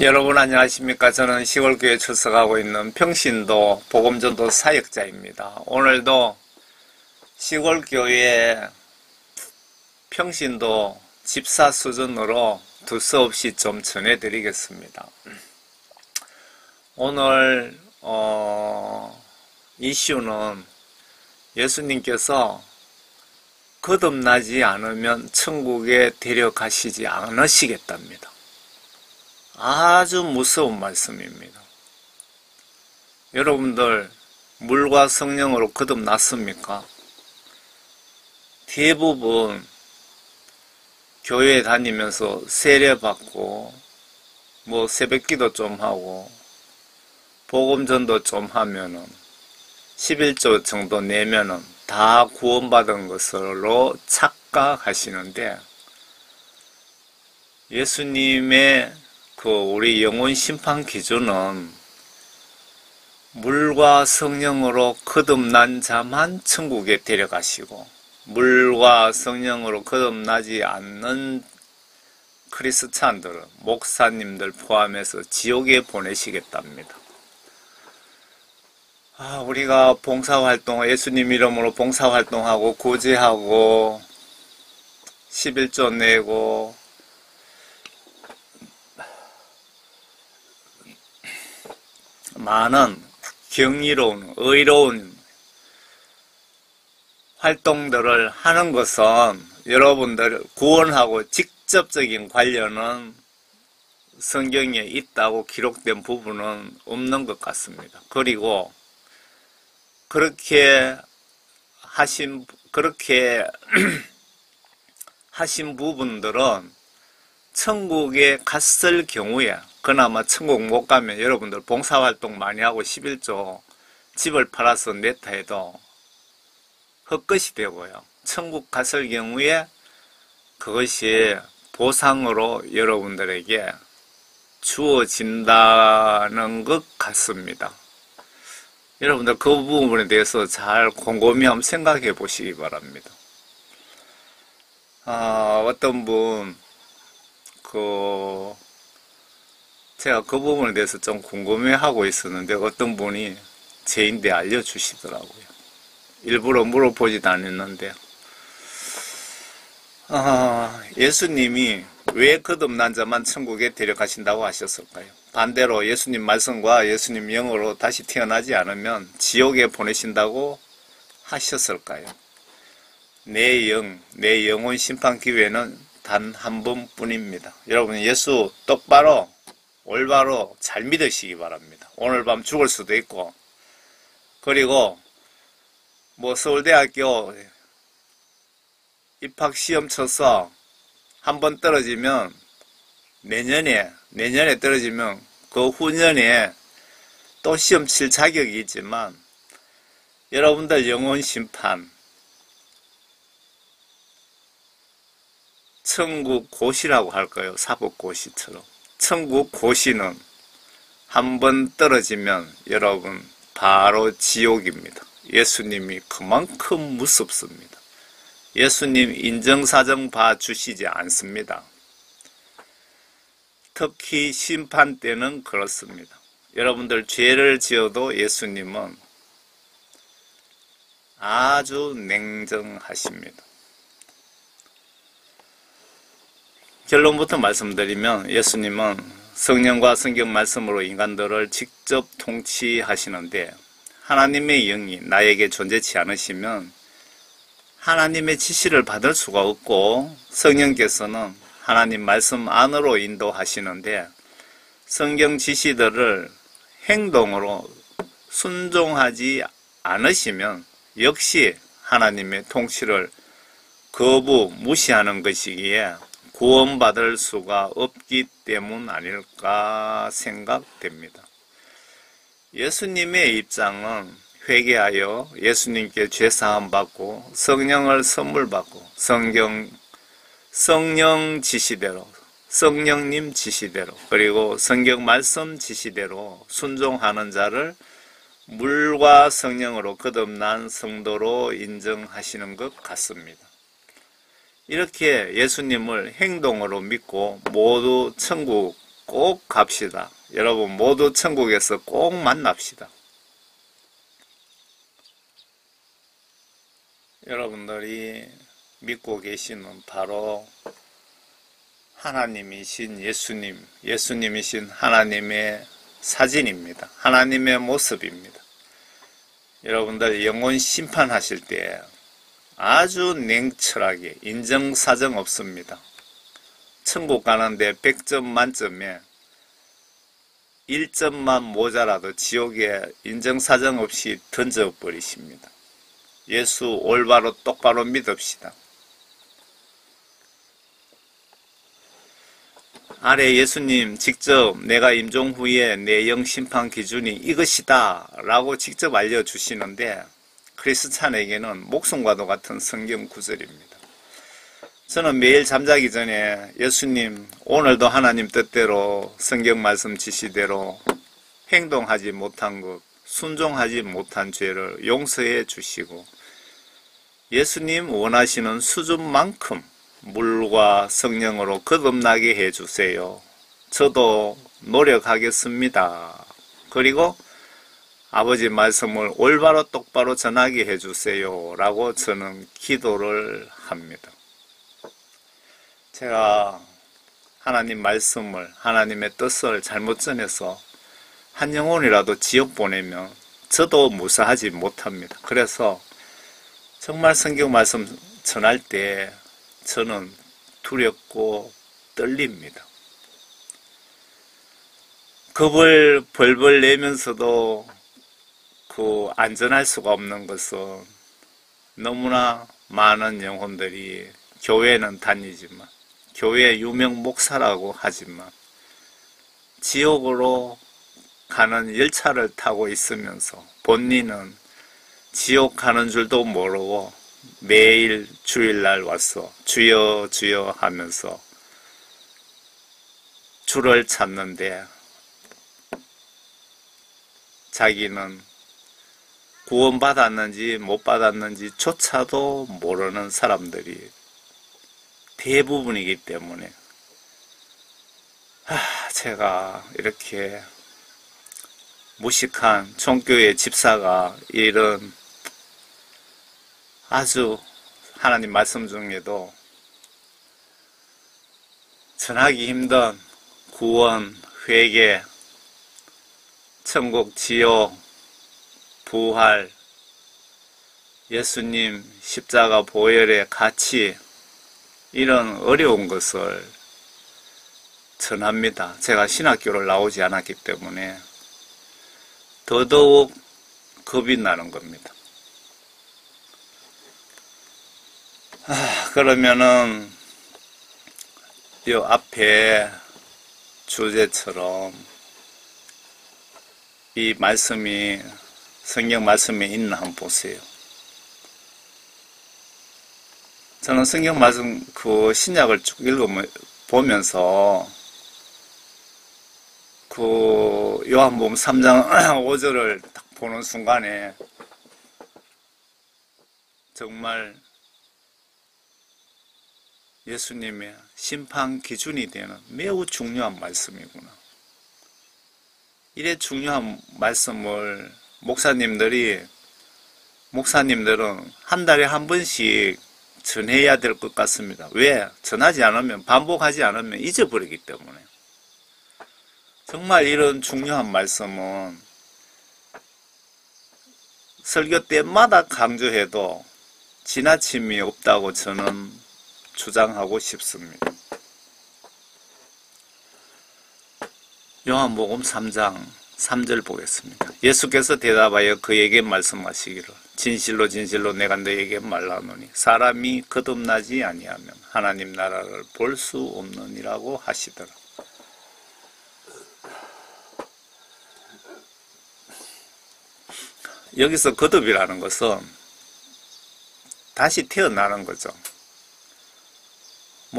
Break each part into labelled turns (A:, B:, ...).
A: 여러분 안녕하십니까? 저는 시골교회 출석하고 있는 평신도 복음전도 사역자입니다. 오늘도 시골교회 평신도 집사 수준으로 두서없이 좀 전해드리겠습니다. 오늘 이슈는 예수님께서 거듭나지 않으면 천국에 데려가시지 않으시겠답니다. 아주 무서운 말씀입니다. 여러분들 물과 성령으로 거듭났습니까? 대부분 교회 다니면서 세례받고 새벽기도 좀 하고 복음전도 좀 하면은 11조 정도 내면은 다 구원받은 것으로 착각하시는데, 예수님의 우리 영혼 심판 기준은 물과 성령으로 거듭난 자만 천국에 데려가시고, 물과 성령으로 거듭나지 않는 크리스찬들은, 목사님들 포함해서 지옥에 보내시겠답니다. 우리가 봉사활동, 예수님 이름으로 봉사활동하고 구제하고 11조 내고 많은 경이로운, 의로운 활동들을 하는 것은 여러분들 구원하고 직접적인 관련은 성경에 있다고 기록된 부분은 없는 것 같습니다. 그리고 그렇게 하신 부분들은 천국에 갔을 경우에, 그나마 천국 못 가면 여러분들 봉사활동 많이 하고 11조 집을 팔아서 냈다 해도 헛것이 되고요. 천국 갔을 경우에 그것이 보상으로 여러분들에게 주어진다는 것 같습니다. 여러분들 그 부분에 대해서 잘 곰곰이 한번 생각해 보시기 바랍니다. 어떤 분, 제가 그 부분에 대해서 좀 궁금해 하고 있었는데, 어떤 분이 제인데 알려주시더라고요. 일부러 물어보지도 않았는데, 예수님이 왜 거듭난 자만 천국에 데려가신다고 하셨을까요? 반대로 예수님 말씀과 예수님 영으로 다시 태어나지 않으면 지옥에 보내신다고 하셨을까요? 내 영혼 심판 기회는 단 한 번뿐입니다. 여러분, 예수 똑바로 올바로 잘 믿으시기 바랍니다. 오늘 밤 죽을 수도 있고, 그리고 서울대학교 입학시험 쳐서 한 번 떨어지면 내년에 떨어지면 그 후년에 또 시험 칠 자격이 있지만, 여러분들 영혼 심판, 천국 고시라고 할까요? 사법 고시처럼. 천국 고시는 한 번 떨어지면 여러분 바로 지옥입니다. 예수님이 그만큼 무섭습니다. 예수님 인정사정 봐주시지 않습니다. 특히 심판 때는 그렇습니다. 여러분들 죄를 지어도 예수님은 아주 냉정하십니다. 결론부터 말씀드리면, 예수님은 성령과 성경 말씀으로 인간들을 직접 통치하시는데, 하나님의 영이 나에게 존재치 않으시면 하나님의 지시를 받을 수가 없고, 성령께서는 하나님 말씀 안으로 인도하시는데, 성경 지시들을 행동으로 순종하지 않으시면 역시 하나님의 통치를 무시하는 것이기에 구원받을 수가 없기 때문 아닐까 생각됩니다. 예수님의 입장은 회개하여 예수님께 죄사함 받고 성령을 선물 받고 성령 지시대로, 성령님 지시대로, 그리고 성경 말씀 지시대로 순종하는 자를 물과 성령으로 거듭난 성도로 인정하시는 것 같습니다. 이렇게 예수님을 행동으로 믿고 모두 천국 꼭 갑시다. 여러분 모두 천국에서 꼭 만납시다. 여러분들이 믿고 계시는 바로 하나님이신 예수님, 예수님이신 하나님의 사진입니다. 하나님의 모습입니다. 여러분들 영혼 심판하실 때 아주 냉철하게 인정사정 없습니다. 천국 가는데 100점 만점에 1점만 모자라도 지옥에 인정사정 없이 던져버리십니다. 예수 올바로 똑바로 믿읍시다. 아래 예수님 직접 내가 임종 후에 내 영심판 기준이 이것이다 라고 직접 알려주시는데 크리스찬에게는 목숨과도 같은 성경 구절입니다. 저는 매일 잠자기 전에 예수님 오늘도 하나님 뜻대로 성경 말씀 지시대로 행동하지 못한 것, 순종하지 못한 죄를 용서해 주시고 예수님 원하시는 수준만큼 물과 성령으로 거듭나게 해주세요. 저도 노력하겠습니다. 그리고 아버지 말씀을 올바로 똑바로 전하게 해주세요. 라고 저는 기도를 합니다. 제가 하나님 말씀을, 하나님의 뜻을 잘못 전해서 한 영혼이라도 지옥 보내면 저도 무사하지 못합니다. 그래서 정말 성경 말씀 전할 때 저는 두렵고 떨립니다. 겁을 벌벌 내면서도 안전할 수가 없는 것은 너무나 많은 영혼들이 교회는 다니지만 교회 유명 목사라고 하지만 지옥으로 가는 열차를 타고 있으면서 본인은 지옥 가는 줄도 모르고 매일 주일날 와서 주여 주여 하면서 주를 찾는데 자기는 구원받았는지 못 받았는지 조차도 모르는 사람들이 대부분이기 때문에 제가 이렇게 무식한 종교의 집사가 이런 아주 하나님 말씀 중에도 전하기 힘든 구원, 회개, 천국, 지옥, 부활, 예수님 십자가 보혈의 가치 이런 어려운 것을 전합니다. 제가 신학교를 나오지 않았기 때문에 더더욱 겁이 나는 겁니다. 그러면은 이 앞에 주제처럼 이 말씀이 성경 말씀에 있나 한번 보세요. 저는 성경 말씀 신약을 쭉 읽어보면서 요한복음 3장 5절을 딱 보는 순간에 정말 예수님의 심판 기준이 되는 매우 중요한 말씀이구나. 이래 중요한 말씀을 목사님들은 한 달에 한 번씩 전해야 될 것 같습니다. 왜? 전하지 않으면, 반복하지 않으면 잊어버리기 때문에. 정말 이런 중요한 말씀은 설교 때마다 강조해도 지나침이 없다고 저는 주장하고 싶습니다. 요한복음 3장 3절 보겠습니다. 예수께서 대답하여 그에게 말씀하시기를 진실로 진실로 내가 너에게 말하노니 사람이 거듭나지 아니하면 하나님 나라를 볼 수 없느니라고 하시더라. 여기서 거듭이라는 것은 다시 태어나는 거죠.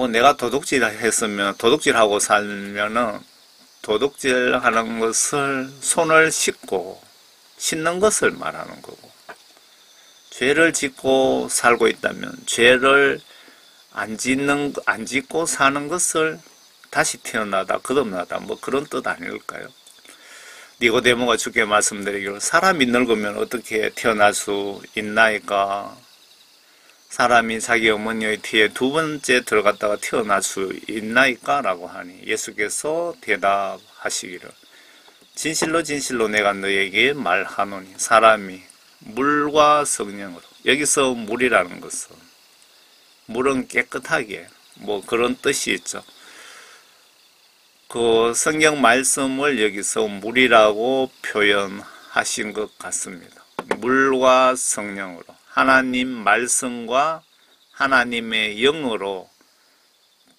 A: 내가 도둑질 했으면 도둑질하고 살면은 도둑질하는 것을 손을 씻는 것을 말하는 거고, 죄를 짓고 살고 있다면 죄를 안 짓고 사는 것을 다시 태어나다, 거듭나다, 뭐 그런 뜻 아닐까요? 니고데모가 주께 말씀드리기로 사람이 늙으면 어떻게 태어날 수 있나이까? 사람이 자기 어머니의 뒤에 두 번째 들어갔다가 태어날 수 있나이까? 라고 하니 예수께서 대답하시기를 진실로 진실로 내가 너에게 말하노니 사람이 물과 성령으로, 여기서 물이라는 것은 물은 깨끗하게, 뭐 그런 뜻이 있죠. 그 성경 말씀을 여기서 물이라고 표현하신 것 같습니다. 물과 성령으로, 하나님 말씀과 하나님의 영으로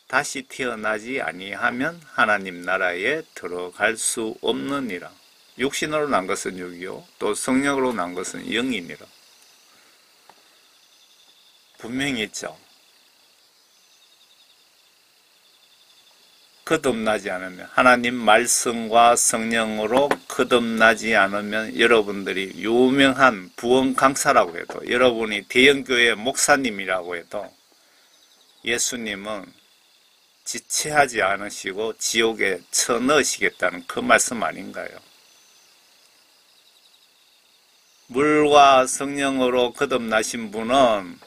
A: 다시 태어나지 아니하면 하나님 나라에 들어갈 수 없느니라. 육신으로 난 것은 육이요, 또 성령으로 난 것은 영이니라. 분명히 있죠. 거듭나지 않으면, 하나님 말씀과 성령으로 거듭나지 않으면 여러분들이 유명한 부흥 강사라고 해도, 여러분이 대형교회 목사님이라고 해도 예수님은 지체하지 않으시고 지옥에 쳐넣으시겠다는 그 말씀 아닌가요? 물과 성령으로 거듭나신 분은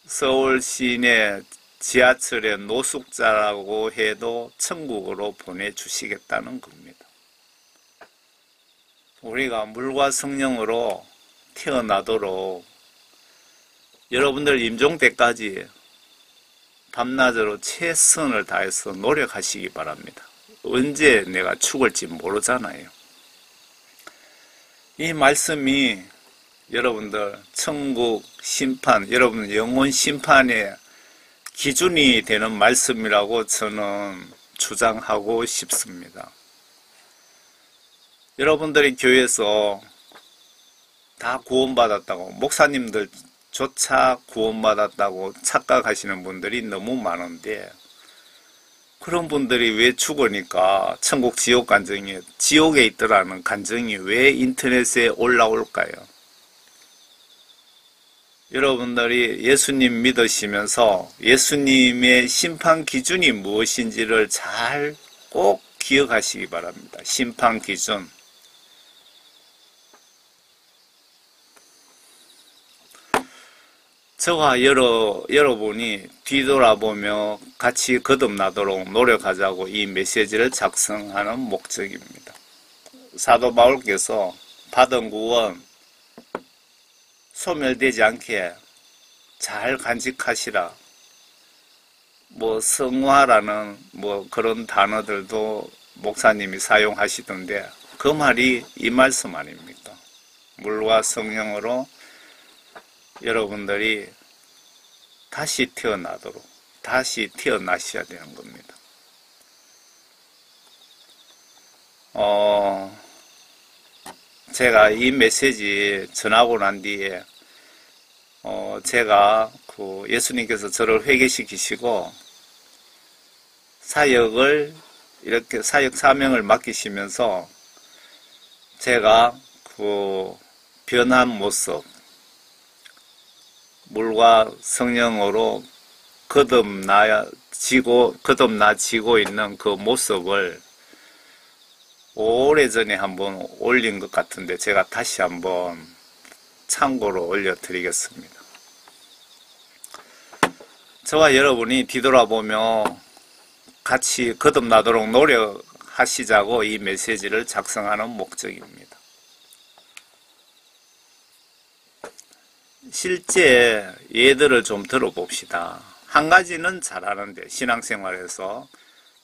A: 서울 시내 지하철의 노숙자라고 해도 천국으로 보내주시겠다는 겁니다. 우리가 물과 성령으로 태어나도록 여러분들 임종 때까지 밤낮으로 최선을 다해서 노력하시기 바랍니다. 언제 내가 죽을지 모르잖아요. 이 말씀이 여러분들 천국 심판, 여러분 영혼 심판의 기준이 되는 말씀이라고 저는 주장하고 싶습니다. 여러분들이 교회에서 다 구원받았다고, 목사님들조차 구원받았다고 착각하시는 분들이 너무 많은데, 그런 분들이 왜 죽으니까 천국 지옥 간증이, 지옥에 있더라는 간증이 왜 인터넷에 올라올까요? 여러분들이 예수님 믿으시면서 예수님의 심판 기준이 무엇인지를 잘 꼭 기억하시기 바랍니다. 심판 기준. 저와 여러분이 뒤돌아보며 같이 거듭나도록 노력하자고 이 메시지를 작성하는 목적입니다. 사도 바울께서 받은 구원 소멸되지 않게 잘 간직하시라. 뭐 성화라는 뭐 그런 단어들도 목사님이 사용하시던데 그 말이 이 말씀 아닙니까? 물과 성령으로 여러분들이 다시 태어나도록, 다시 태어나셔야 되는 겁니다. 제가 이 메시지 전하고 난 뒤에 제가 그 예수님께서 저를 회개시키시고 사역을 이렇게 사역 사명을 맡기시면서 제가 그 변한 모습, 물과 성령으로 거듭나지고 있는 그 모습을 오래전에 한번 올린 것 같은데 제가 다시 한번 참고로 올려드리겠습니다. 저와 여러분이 뒤돌아보며 같이 거듭나도록 노력하시자고 이 메시지를 작성하는 목적입니다. 실제 예들을 좀 들어봅시다. 한 가지는 잘하는데 신앙생활에서,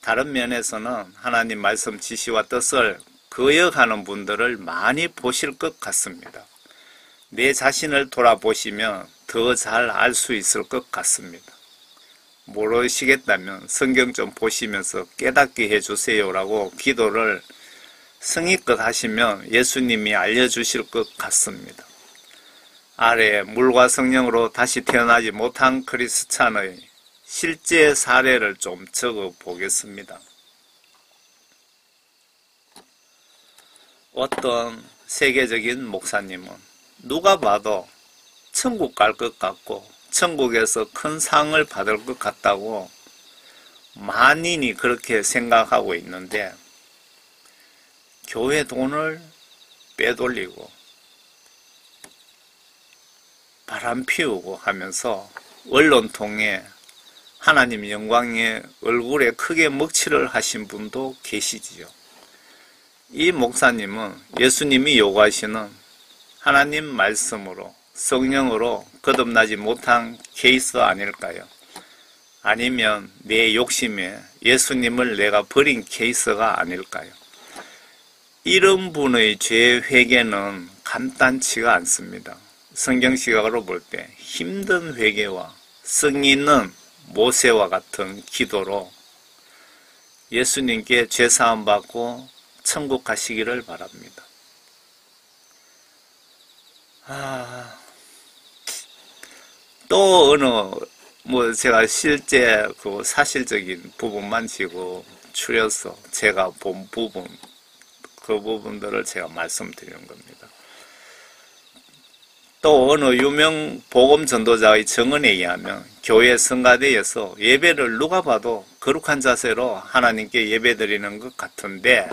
A: 다른 면에서는 하나님 말씀 지시와 뜻을 거역하는 분들을 많이 보실 것 같습니다. 내 자신을 돌아보시면 더 잘 알 수 있을 것 같습니다. 모르시겠다면 성경 좀 보시면서 깨닫게 해주세요라고 기도를 성의껏 하시면 예수님이 알려주실 것 같습니다. 아래 물과 성령으로 다시 태어나지 못한 크리스찬의 실제 사례를 좀 적어 보겠습니다. 어떤 세계적인 목사님은 누가 봐도 천국 갈 것 같고 천국에서 큰 상을 받을 것 같다고 만인이 그렇게 생각하고 있는데 교회 돈을 빼돌리고 바람 피우고 하면서 언론 통해 하나님 영광의 얼굴에 크게 먹칠을 하신 분도 계시지요. 이 목사님은 예수님이 요구하시는 하나님 말씀으로 성령으로 거듭나지 못한 케이스 아닐까요? 아니면 내 욕심에 예수님을 내가 버린 케이스가 아닐까요? 이런 분의 죄 회개는 간단치가 않습니다. 성경 시각으로 볼 때 힘든 회개와 성의 있는 모세와 같은 기도로 예수님께 죄사함 받고 천국 가시기를 바랍니다. 또 어느 제가 실제 그 사실적인 부분만 지고 추려서 제가 본 부분, 그 부분들을 제가 말씀드리는 겁니다. 또 어느 유명 복음 전도자의 증언에 의하면 교회 성가대에서 예배를 누가 봐도 거룩한 자세로 하나님께 예배드리는 것 같은데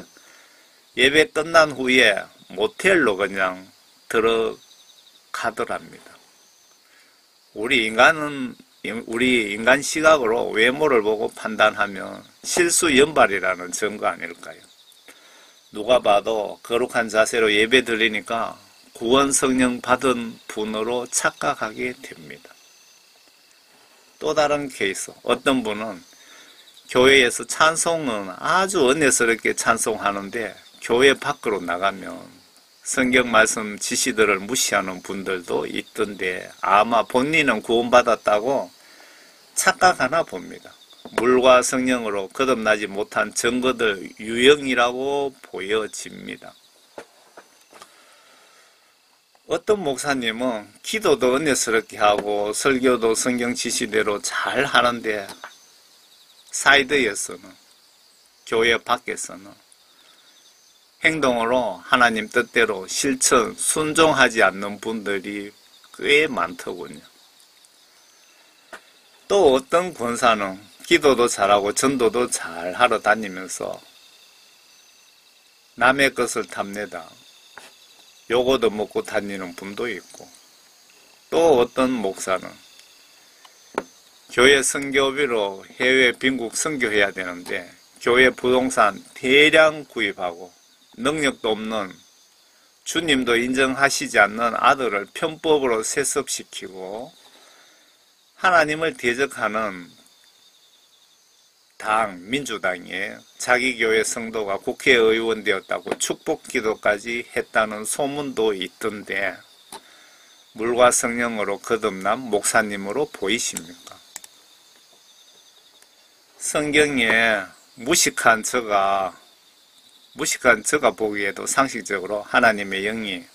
A: 예배 끝난 후에 모텔로 그냥 들어가더랍니다. 우리 인간 시각으로 외모를 보고 판단하면 실수 연발이라는 증거 아닐까요? 누가 봐도 거룩한 자세로 예배 드리니까 구원 성령 받은 분으로 착각하게 됩니다. 또 다른 케이스, 어떤 분은 교회에서 찬송은 아주 은혜스럽게 찬송하는데 교회 밖으로 나가면 성경 말씀 지시들을 무시하는 분들도 있던데 아마 본인은 구원받았다고 착각하나 봅니다. 물과 성령으로 거듭나지 못한 증거들 유형이라고 보여집니다. 어떤 목사님은 기도도 은혜스럽게 하고 설교도 성경 지시대로 잘 하는데 사이드에서는, 교회 밖에서는 행동으로 하나님 뜻대로 실천, 순종하지 않는 분들이 꽤 많더군요. 또 어떤 권사는 기도도 잘하고 전도도 잘 하러 다니면서 남의 것을 탐내다 요거도 먹고 다니는 분도 있고, 또 어떤 목사는 교회 선교비로 해외 빈국 선교해야 되는데 교회 부동산 대량 구입하고 능력도 없는, 주님도 인정하시지 않는 아들을 편법으로 세습시키고 하나님을 대적하는 당, 민주당에 자기 교회 성도가 국회의원 되었다고 축복기도까지 했다는 소문도 있던데 물과 성령으로 거듭난 목사님으로 보이십니까? 성경에 무식한 저가 보기에도 상식적으로 하나님의 영이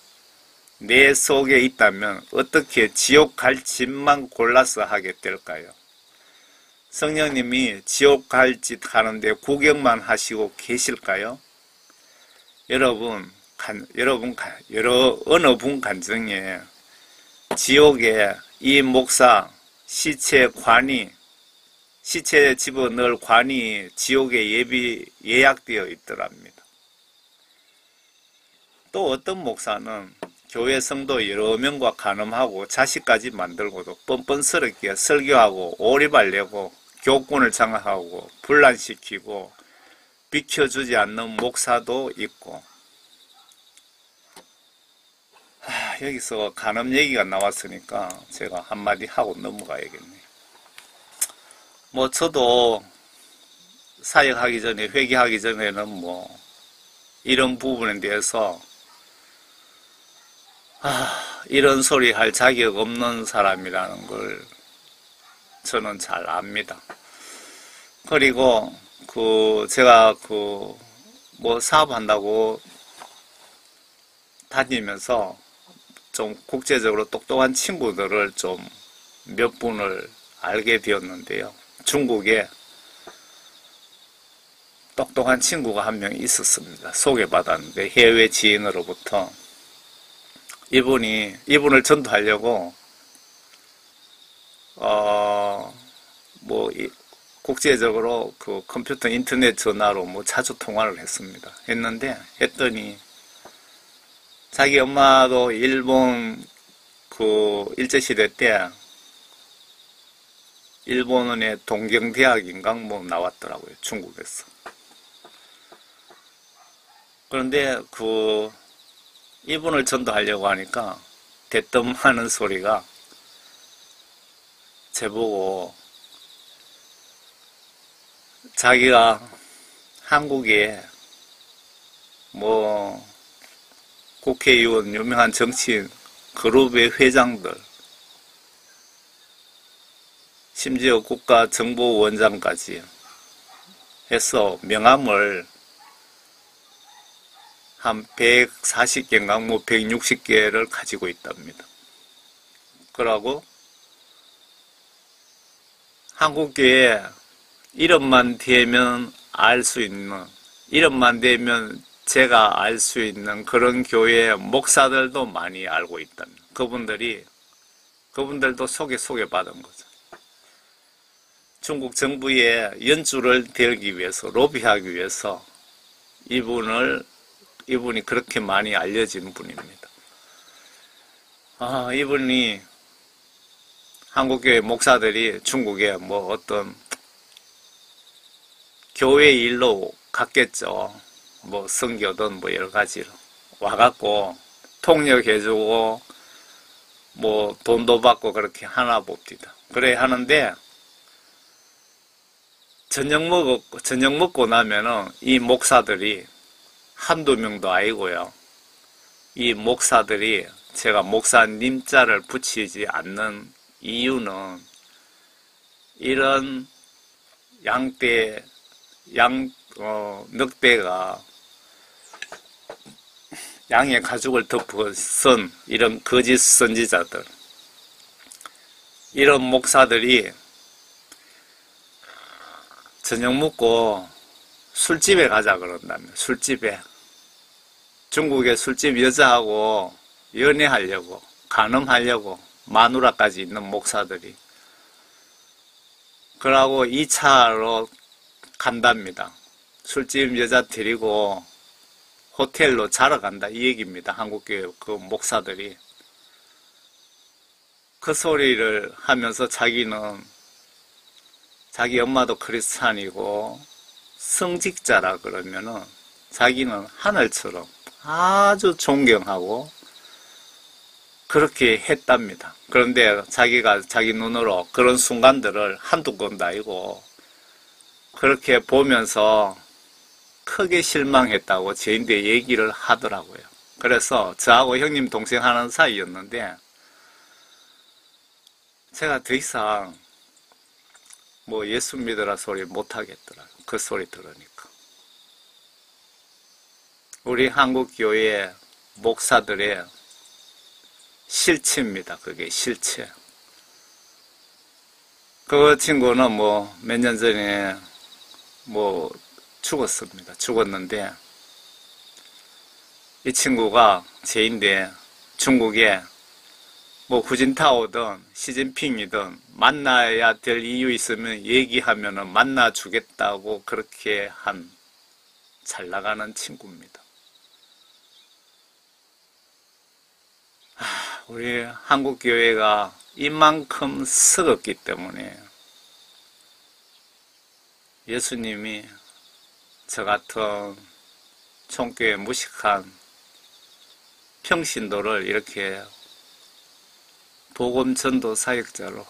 A: 내 속에 있다면 어떻게 지옥 갈 짓만 골라서 하게 될까요? 성령님이 지옥 갈 짓 하는데 구경만 하시고 계실까요? 어느 분 간증에 지옥에 이 목사 시체 집어넣을 관이 지옥에 예약되어 있더랍니다. 또 어떤 목사는 교회 성도 여러 명과 간음하고 자식까지 만들고도 뻔뻔스럽게 설교하고 오리발내고 교권을 장악하고 분란시키고 비켜주지 않는 목사도 있고, 여기서 간음 얘기가 나왔으니까 제가 한마디 하고 넘어가야겠네요. 저도 사역하기 전에, 회개하기 전에는 이런 부분에 대해서 이런 소리 할 자격 없는 사람이라는 걸 저는 잘 압니다. 그리고 제가 사업한다고 다니면서 좀 국제적으로 똑똑한 친구들을 좀 몇 분을 알게 되었는데요. 중국에 똑똑한 친구가 한 명 있었습니다. 소개받았는데 해외 지인으로부터 이분을 전도하려고 국제적으로 그 컴퓨터 인터넷 전화로 뭐 자주 통화를 했더니 자기 엄마도 일본 그 일제시대 때 일본의 동경대학인가 뭐 나왔더라고요. 중국에서. 그런데 그 이분을 전도하려고 하니까 대뜸하는 소리가 제보고 자기가 한국에 뭐 국회의원 유명한 정치인 그룹의 회장들 심지어 국가정보원장까지 해서 명함을 한 140개인가 뭐 160개를 가지고 있답니다. 그러고 한국교회 이름만 대면 알 수 있는, 이름만 대면 제가 알 수 있는 그런 교회 목사들도 많이 알고 있답니다. 그분들도 소개받은 거죠. 중국 정부에 연주를 대기 위해서, 로비하기 위해서 이분이 그렇게 많이 알려진 분입니다. 이분이 한국교회 목사들이 중국에 뭐 어떤 교회 일로 갔겠죠. 뭐 선교든 뭐 여러 가지로 와갖고 통역해주고 뭐 돈도 받고 그렇게 하나 봅니다. 그래 하는데 저녁 먹고 나면은 이 목사들이 한두 명도 아니고요. 이 목사들이 제가 목사님 자를 붙이지 않는 이유는 이런 늑대가 양의 가죽을 덮어선 이런 거짓 선지자들, 이런 목사들이 저녁 먹고 술집에 가자 그런다면, 술집에. 중국의 술집 여자하고 연애하려고, 간음하려고 마누라까지 있는 목사들이. 그러고 2차로 간답니다. 술집 여자 데리고 호텔로 자러 간다 이 얘기입니다. 한국교회 그 목사들이. 그 소리를 하면서 자기는 자기 엄마도 크리스찬이고 성직자라 그러면은 자기는 하늘처럼 아주 존경하고 그렇게 했답니다. 그런데 자기가 자기 눈으로 그런 순간들을 한두 건도 아니고 그렇게 보면서 크게 실망했다고 저한테 얘기를 하더라고요. 그래서 저하고 형님 동생 하는 사이였는데 제가 더 이상 뭐 예수 믿으라 소리 못 하겠더라고요. 그 소리 들으니까. 우리 한국교회 목사들의 실체입니다. 그게 실체. 그 친구는 뭐 몇 년 전에 뭐 죽었습니다. 죽었는데 이 친구가 제인데 중국에 뭐 후진타오든 시진핑이든 만나야 될 이유 있으면 얘기하면은 만나 주겠다고 그렇게 한 잘 나가는 친구입니다. 우리 한국교회가 이만큼 썩었기 때문에 예수님이 저 같은 총교회 무식한 평신도를 이렇게 복음전도 사역자로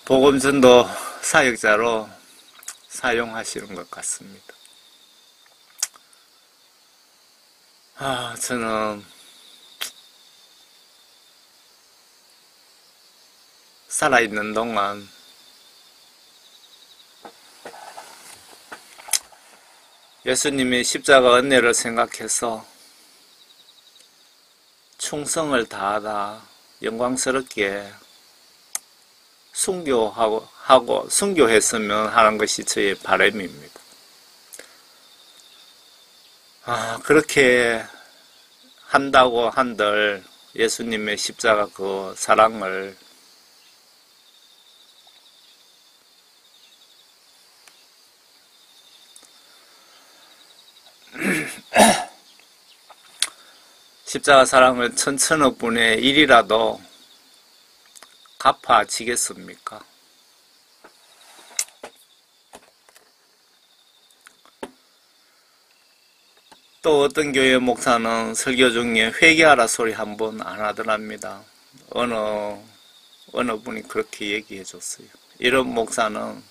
A: 복음전도 사역자로 사용하시는 것 같습니다. 저는 살아있는 동안 예수님의 십자가 은혜를 생각해서 충성을 다하다 영광스럽게 순교했으면 하는 것이 저의 바람입니다. 그렇게 한다고 한들 예수님의 십자가 그 사랑을 십자가 사랑을 천천억 분의 1이라도 갚아지겠습니까? 또 어떤 교회 목사는 설교 중에 회개하라 소리 한 번 안 하더랍니다. 어느 분이 그렇게 얘기해 줬어요. 이런 목사는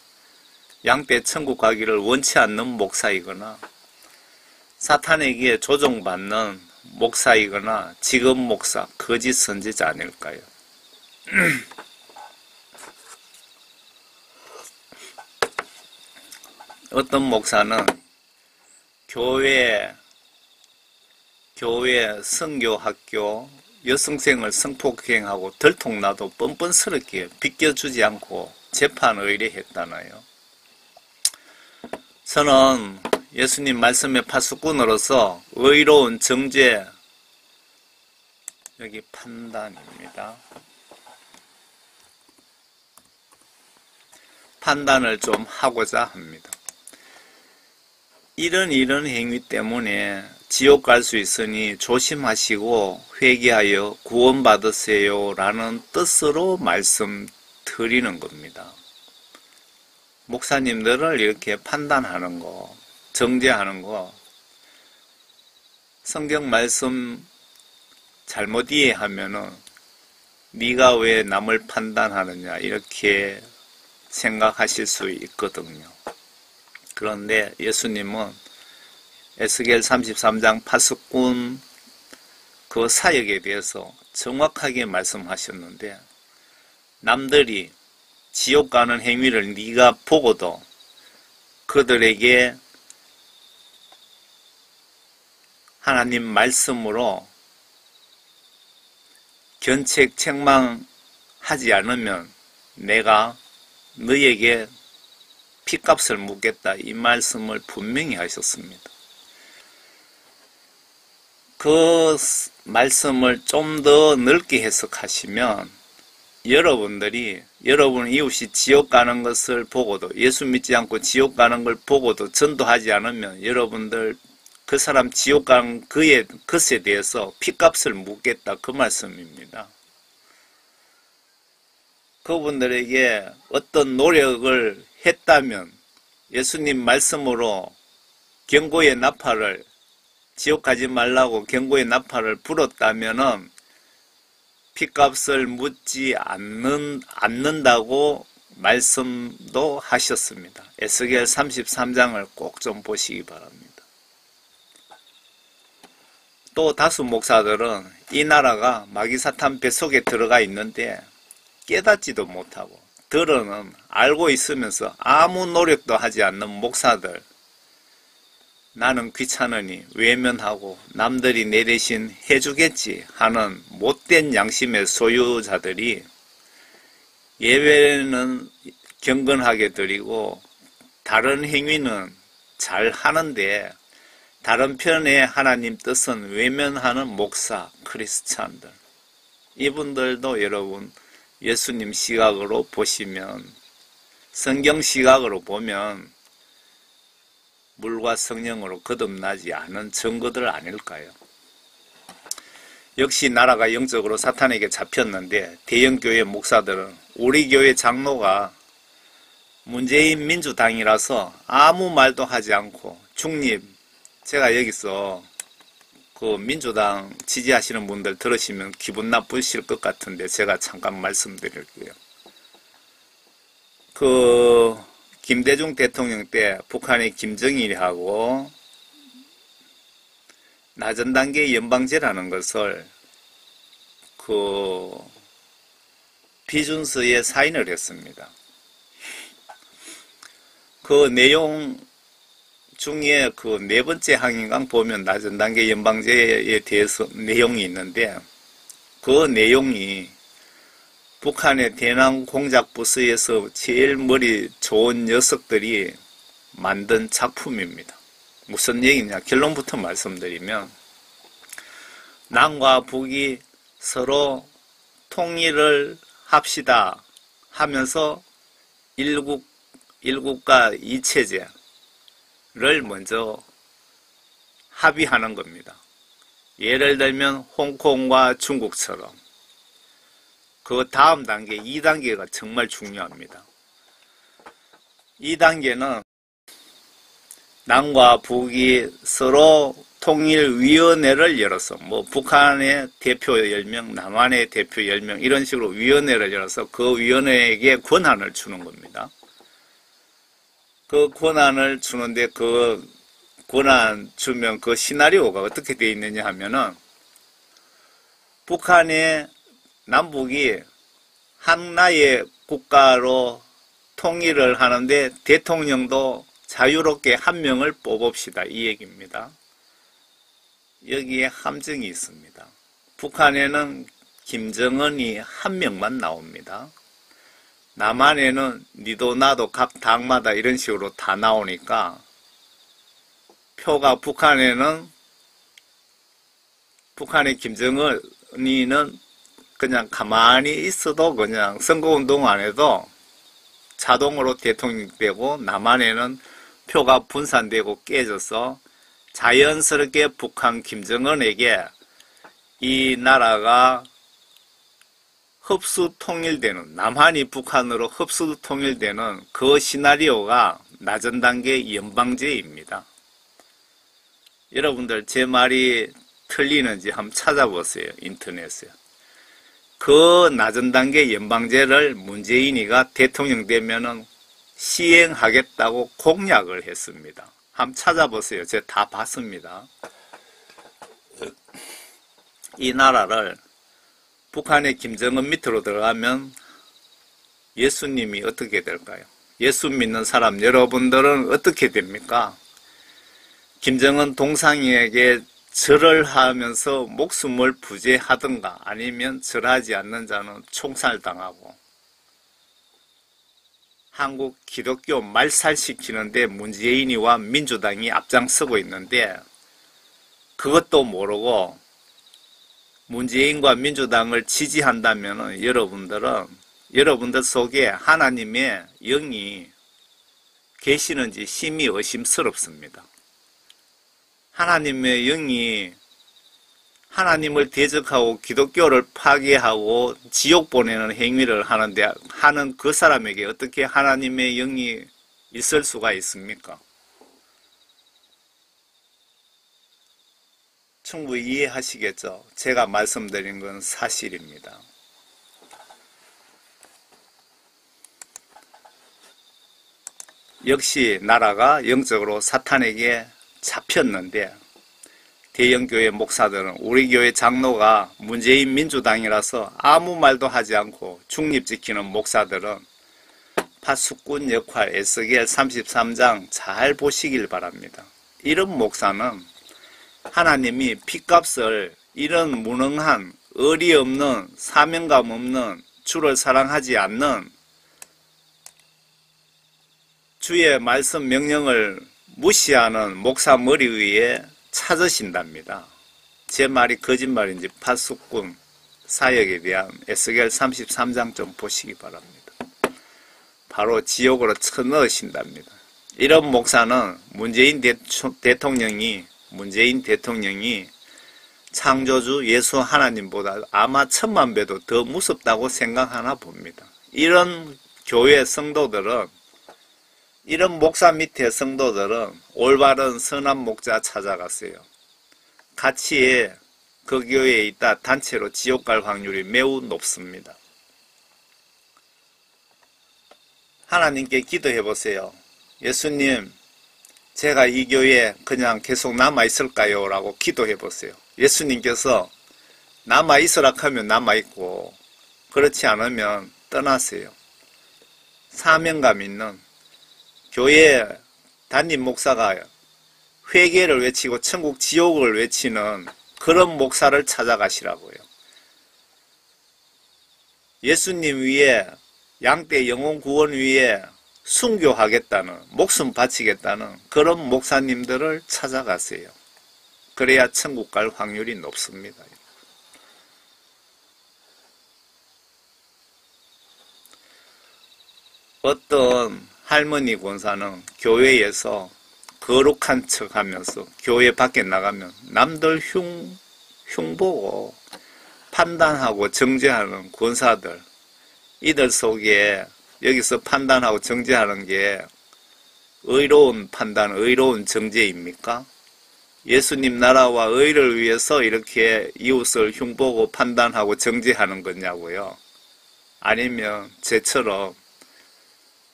A: 양떼 천국 가기를 원치 않는 목사이거나 사탄에게 조종받는 목사이거나 지금 목사, 거짓 선지자 아닐까요? 어떤 목사는 교회 선교학교 여성생을 성폭행하고 들통나도 뻔뻔스럽게 비껴주지 않고 재판 의뢰했다나요. 저는 예수님 말씀의 파수꾼으로서 의로운 정죄, 여기 판단입니다. 판단을 좀 하고자 합니다. 이런 행위 때문에 지옥 갈 수 있으니 조심하시고 회개하여 구원받으세요 라는 뜻으로 말씀드리는 겁니다. 목사님들을 이렇게 판단하는 거, 정죄하는 거, 성경 말씀 잘못 이해하면은 네가 왜 남을 판단하느냐 이렇게 생각하실 수 있거든요. 그런데 예수님은 에스겔 33장 파수꾼 그 사역에 대해서 정확하게 말씀하셨는데, 남들이 지옥 가는 행위를 네가 보고도 그들에게 하나님 말씀으로 견책 책망하지 않으면 내가 너에게 핏값을 묻겠다, 이 말씀을 분명히 하셨습니다. 그 말씀을 좀 더 넓게 해석하시면 여러분들이 여러분 이웃이 지옥 가는 것을 보고도, 예수 믿지 않고 지옥 가는 걸 보고도 전도하지 않으면 여러분들 그 사람 지옥 가는 것에 대해서 핏값을 묻겠다, 그 말씀입니다. 그분들에게 어떤 노력을 했다면 예수님 말씀으로 경고의 나팔을, 지옥 가지 말라고 경고의 나팔을 불었다면은 핏값을 묻지 않는다고 말씀도 하셨습니다. 에스겔 33장을 꼭 좀 보시기 바랍니다. 또 다수 목사들은 이 나라가 마귀사탄 뱃속에 들어가 있는데 깨닫지도 못하고, 들어는 알고 있으면서 아무 노력도 하지 않는 목사들, 나는 귀찮으니 외면하고 남들이 내 대신 해주겠지 하는 못된 양심의 소유자들이 예배는 경건하게 드리고 다른 행위는 잘 하는데 다른 편의 하나님 뜻은 외면하는 목사, 크리스찬들, 이분들도 여러분 예수님 시각으로 보시면, 성경 시각으로 보면 물과 성령으로 거듭나지 않은 증거들 아닐까요? 역시 나라가 영적으로 사탄에게 잡혔는데 대형교회 목사들은 우리 교회 장로가 문재인 민주당이라서 아무 말도 하지 않고 중립, 제가 여기서 그 민주당 지지하시는 분들 들으시면 기분 나쁘실 것 같은데 제가 잠깐 말씀드릴게요. 김대중 대통령 때 북한의 김정일하고 낮은 단계 연방제라는 것을 비준서에 사인을 했습니다. 그 내용 중에 그 네 번째 항인강 보면 낮은 단계 연방제에 대해서 내용이 있는데, 그 내용이 북한의 대남 공작 부서에서 제일 머리 좋은 녀석들이 만든 작품입니다. 무슨 얘기냐? 결론부터 말씀드리면, 남과 북이 서로 통일을 합시다 하면서 일국가 이체제를 먼저 합의하는 겁니다. 예를 들면 홍콩과 중국처럼. 그 다음 단계 2단계가 정말 중요합니다. 2단계는 남과 북이 서로 통일위원회를 열어서 북한의 대표 10명, 남한의 대표 10명 이런 식으로 위원회를 열어서 그 위원회에게 권한을 주는 겁니다. 그 권한을 주는데 그 권한 주면 그 시나리오가 어떻게 되어 있느냐 하면은 북한의 남북이 하나의 국가로 통일을 하는데 대통령도 자유롭게 한 명을 뽑읍시다 이 얘기입니다. 여기에 함정이 있습니다. 북한에는 김정은이 한 명만 나옵니다. 남한에는 니도 나도 각 당마다 이런 식으로 다 나오니까 표가 북한의 김정은이는 그냥 가만히 있어도 그냥 선거운동 안 해도 자동으로 대통령이 되고 남한에는 표가 분산되고 깨져서 자연스럽게 북한 김정은에게 이 나라가 흡수 통일되는, 남한이 북한으로 흡수 통일되는 그 시나리오가 낮은 단계 연방제입니다. 여러분들 제 말이 틀리는지 한번 찾아보세요. 인터넷에. 그 낮은 단계 연방제를 문재인이가 대통령 되면은 시행하겠다고 공약을 했습니다. 한번 찾아보세요. 제가 다 봤습니다. 이 나라를 북한의 김정은 밑으로 들어가면 예수님이 어떻게 될까요? 예수 믿는 사람 여러분들은 어떻게 됩니까? 김정은 동상에게 절을 하면서 목숨을 부재하든가 아니면 절하지 않는 자는 총살당하고 한국 기독교 말살시키는데 문재인이와 민주당이 앞장서고 있는데 그것도 모르고 문재인과 민주당을 지지한다면 여러분들 속에 하나님의 영이 계시는지 심히 의심스럽습니다. 하나님의 영이 하나님을 대적하고 기독교를 파괴하고 지옥 보내는 행위를 하는 그 사람에게 어떻게 하나님의 영이 있을 수가 있습니까? 충분히 이해하시겠죠? 제가 말씀드린 건 사실입니다. 역시 나라가 영적으로 사탄에게 잡혔는데 대형교회 목사들은 우리 교회 장로가 문재인 민주당이라서 아무 말도 하지 않고 중립지키는 목사들은 파수꾼 역할 에스겔 33장 잘 보시길 바랍니다. 이런 목사는 하나님이 핏값을 이런 무능한 의리 없는 사명감 없는 주를 사랑하지 않는 주의 말씀 명령을 무시하는 목사 머리 위에 찾으신답니다. 제 말이 거짓말인지 파수꾼 사역에 대한 에스겔 33장 좀 보시기 바랍니다. 바로 지옥으로 쳐넣으신답니다. 이런 목사는 문재인 대통령이 창조주 예수 하나님보다 아마 1000만 배도 더 무섭다고 생각하나 봅니다. 이런 교회 성도들은 이런 목사 밑에 성도들은 올바른 선한 목자 찾아갔어요. 같이 그 교회에 있다 단체로 지옥 갈 확률이 매우 높습니다. 하나님께 기도해 보세요. 예수님, 제가 이 교회에 그냥 계속 남아있을까요? 라고 기도해 보세요. 예수님께서 남아있으라 하면 남아있고 그렇지 않으면 떠나세요. 사명감 있는 교회 담임 목사가 회개를 외치고 천국 지옥을 외치는 그런 목사를 찾아가시라고요. 예수님 위에 양떼 영혼 구원 위에 순교하겠다는, 목숨 바치겠다는 그런 목사님들을 찾아가세요. 그래야 천국 갈 확률이 높습니다. 어떤 할머니 권사는 교회에서 거룩한 척 하면서 교회 밖에 나가면 남들 흉보고 판단하고 정죄하는 권사들, 이들 속에 여기서 판단하고 정죄하는 게 의로운 판단, 의로운 정죄입니까? 예수님 나라와 의를 위해서 이렇게 이웃을 흉보고 판단하고 정죄하는 거냐고요? 아니면 제처럼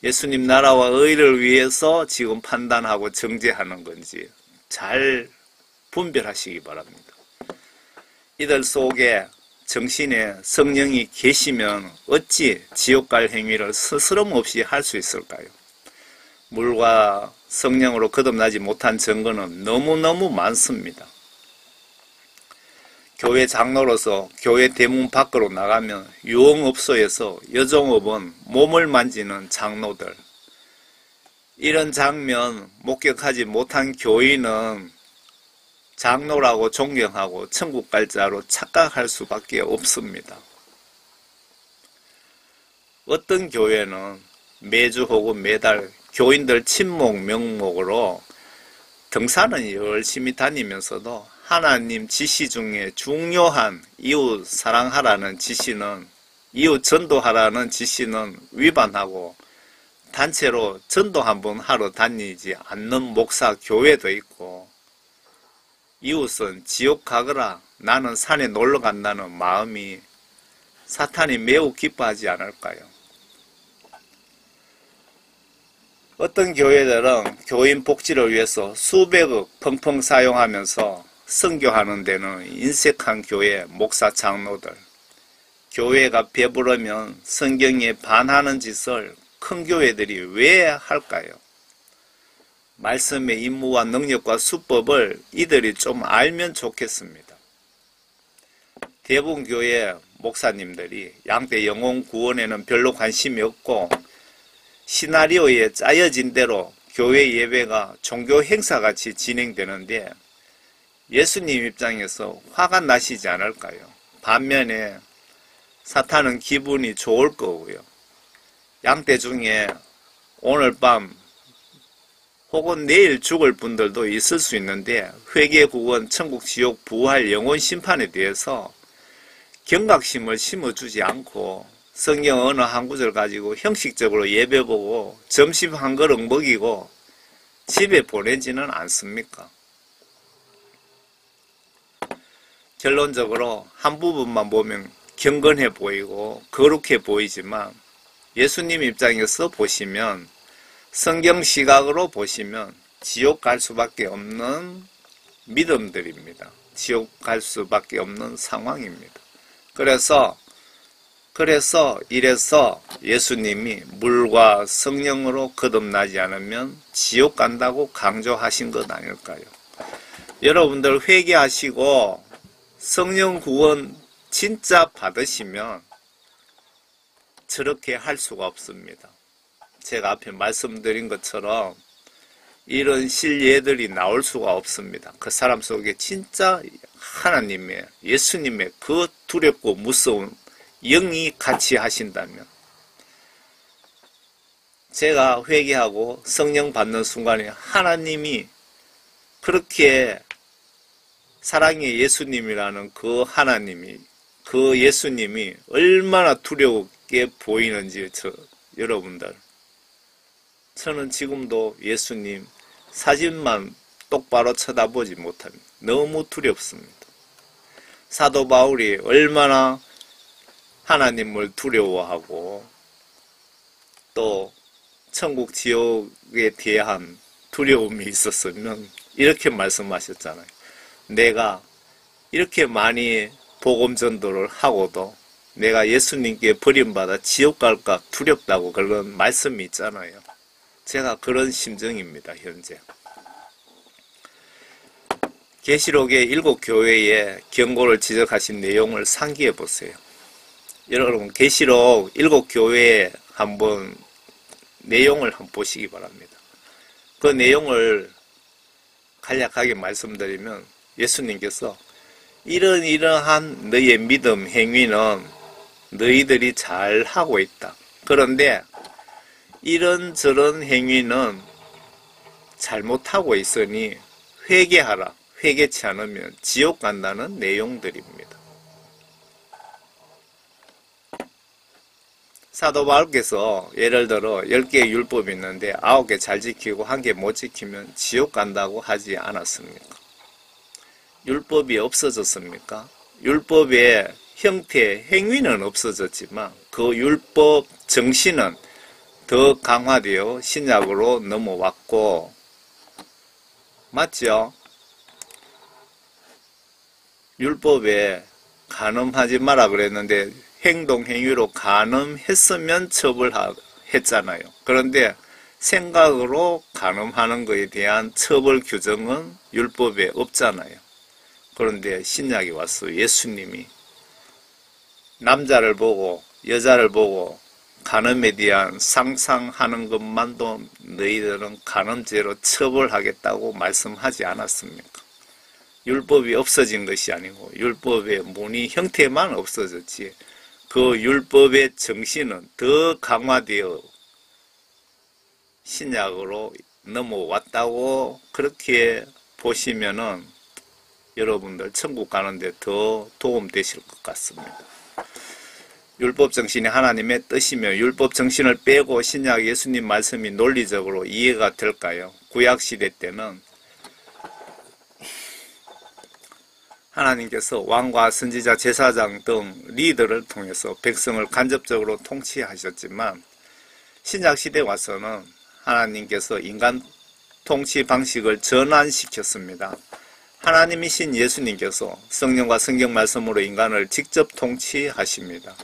A: 예수님 나라와 의를 위해서 지금 판단하고 정죄하는 건지 잘 분별하시기 바랍니다. 이들 속에 정신에 성령이 계시면 어찌 지옥 갈 행위를 스스럼 없이 할 수 있을까요? 물과 성령으로 거듭나지 못한 증거는 너무너무 많습니다. 교회 장로로서 교회 대문 밖으로 나가면 유흥업소에서 여종업은 몸을 만지는 장로들, 이런 장면 목격하지 못한 교인은 장로라고 존경하고 천국 갈 자로 착각할 수밖에 없습니다. 어떤 교회는 매주 혹은 매달 교인들 친목 명목으로 등산은 열심히 다니면서도 하나님 지시 중에 중요한 이웃 사랑하라는 지시는, 이웃 전도하라는 지시는 위반하고 단체로 전도 한번 하러 다니지 않는 목사 교회도 있고, 이웃은 지옥 가거라 나는 산에 놀러 간다는 마음이 사탄이 매우 기뻐하지 않을까요? 어떤 교회들은 교인 복지를 위해서 수백억 펑펑 사용하면서 선교하는 데는 인색한 교회 목사 장로들, 교회가 배부르면 성경에 반하는 짓을 큰 교회들이 왜 할까요? 말씀의 임무와 능력과 수법을 이들이 좀 알면 좋겠습니다. 대부분 교회 목사님들이 양떼 영혼 구원에는 별로 관심이 없고 시나리오에 짜여진 대로 교회 예배가 종교 행사같이 진행되는데 예수님 입장에서 화가 나시지 않을까요? 반면에 사탄은 기분이 좋을 거고요. 양떼 중에 오늘 밤 혹은 내일 죽을 분들도 있을 수 있는데 회개, 구원, 천국, 지옥, 부활, 영원 심판에 대해서 경각심을 심어주지 않고 성경 어느 한 구절 가지고 형식적으로 예배 보고 점심 한 그릇 먹이고 집에 보내지는 않습니까? 결론적으로 한 부분만 보면 경건해 보이고 거룩해 보이지만 예수님 입장에서 보시면, 성경 시각으로 보시면 지옥 갈 수밖에 없는 믿음들입니다. 지옥 갈 수밖에 없는 상황입니다. 그래서 이래서 예수님이 물과 성령으로 거듭나지 않으면 지옥 간다고 강조하신 것 아닐까요? 여러분들 회개하시고 성령 구원 진짜 받으시면 저렇게 할 수가 없습니다. 제가 앞에 말씀드린 것처럼 이런 실예들이 나올 수가 없습니다. 그 사람 속에 진짜 하나님의, 예수님의 그 두렵고 무서운 영이 같이 하신다면, 제가 회개하고 성령 받는 순간에 하나님이 그렇게 사랑의 예수님이라는 그 하나님이, 그 예수님이 얼마나 두렵게 보이는지 여러분들, 저는 지금도 예수님 사진만 똑바로 쳐다보지 못합니다. 너무 두렵습니다. 사도 바울이 얼마나 하나님을 두려워하고 또 천국 지옥에 대한 두려움이 있었으면 이렇게 말씀하셨잖아요. 내가 이렇게 많이 복음 전도를 하고도 내가 예수님께 버림받아 지옥 갈까 두렵다고 그런 말씀이 있잖아요. 제가 그런 심정입니다, 현재. 계시록의 7교회에 경고를 지적하신 내용을 상기해 보세요. 여러분, 계시록 7교회에 한번 내용을 한번 보시기 바랍니다. 그 내용을 간략하게 말씀드리면 예수님께서 이러한 너희의 믿음 행위는 너희들이 잘 하고 있다. 그런데 이런저런 행위는 잘못하고 있으니 회개하라. 회개치 않으면 지옥 간다는 내용들입니다. 사도 바울께서 예를 들어 10개의 율법이 있는데 9개 잘 지키고 1개 못 지키면 지옥 간다고 하지 않았습니까? 율법이 없어졌습니까? 율법의 형태, 행위는 없어졌지만 그 율법 정신은 더 강화되어 신약으로 넘어왔고, 맞죠? 율법에 간음하지 마라 그랬는데 행동, 행위로 간음했으면 처벌했잖아요. 그런데 생각으로 간음하는 것에 대한 처벌 규정은 율법에 없잖아요. 그런데 신약이 와서 예수님이 남자를 보고 여자를 보고 간음에 대한 상상하는 것만도 너희들은 간음죄로 처벌하겠다고 말씀하지 않았습니까? 율법이 없어진 것이 아니고 율법의 문의 형태만 없어졌지 그 율법의 정신은 더 강화되어 신약으로 넘어왔다고 그렇게 보시면은 여러분들 천국 가는데 더 도움되실 것 같습니다. 율법 정신이 하나님의 뜻이며 율법 정신을 빼고 신약 예수님 말씀이 논리적으로 이해가 될까요? 구약 시대 때는 하나님께서 왕과 선지자, 제사장 등 리더를 통해서 백성을 간접적으로 통치하셨지만 신약 시대에 와서는 하나님께서 인간 통치 방식을 전환시켰습니다. 하나님이신 예수님께서 성령과 성경 말씀으로 인간을 직접 통치하십니다.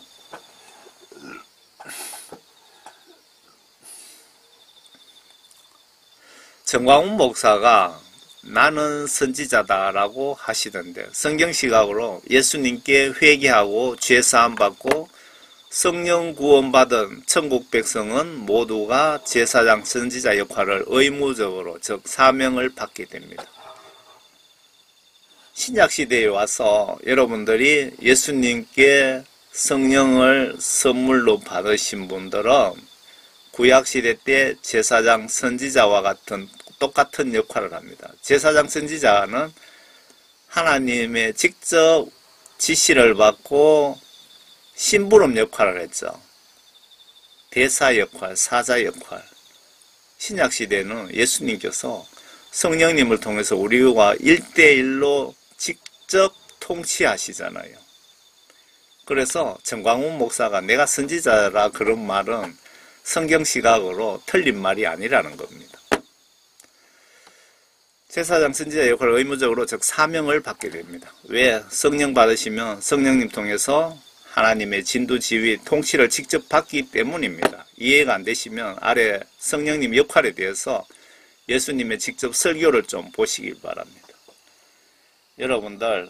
A: 정광훈 목사가 나는 선지자다라고 하시던데 성경 시각으로 예수님께 회개하고 죄사함 받고 성령 구원받은 천국 백성은 모두가 제사장 선지자 역할을 의무적으로 즉 사명을 받게 됩니다. 신약 시대에 와서 여러분들이 예수님께 성령을 선물로 받으신 분들은 구약 시대 때 제사장 선지자와 같은 똑같은 역할을 합니다. 제사장 선지자는 하나님의 직접 지시를 받고 심부름 역할을 했죠. 대사 역할, 사자 역할. 신약 시대는 예수님께서 성령님을 통해서 우리와 1대1로 직접 통치하시잖아요. 그래서 정광훈 목사가 내가 선지자라 그런 말은 성경 시각으로 틀린 말이 아니라는 겁니다. 제사장 선지자 역할을 의무적으로 즉 사명을 받게 됩니다. 왜? 성령 받으시면 성령님 통해서 하나님의 진두 지휘 통치를 직접 받기 때문입니다. 이해가 안 되시면 아래 성령님 역할에 대해서 예수님의 직접 설교를 좀 보시길 바랍니다. 여러분들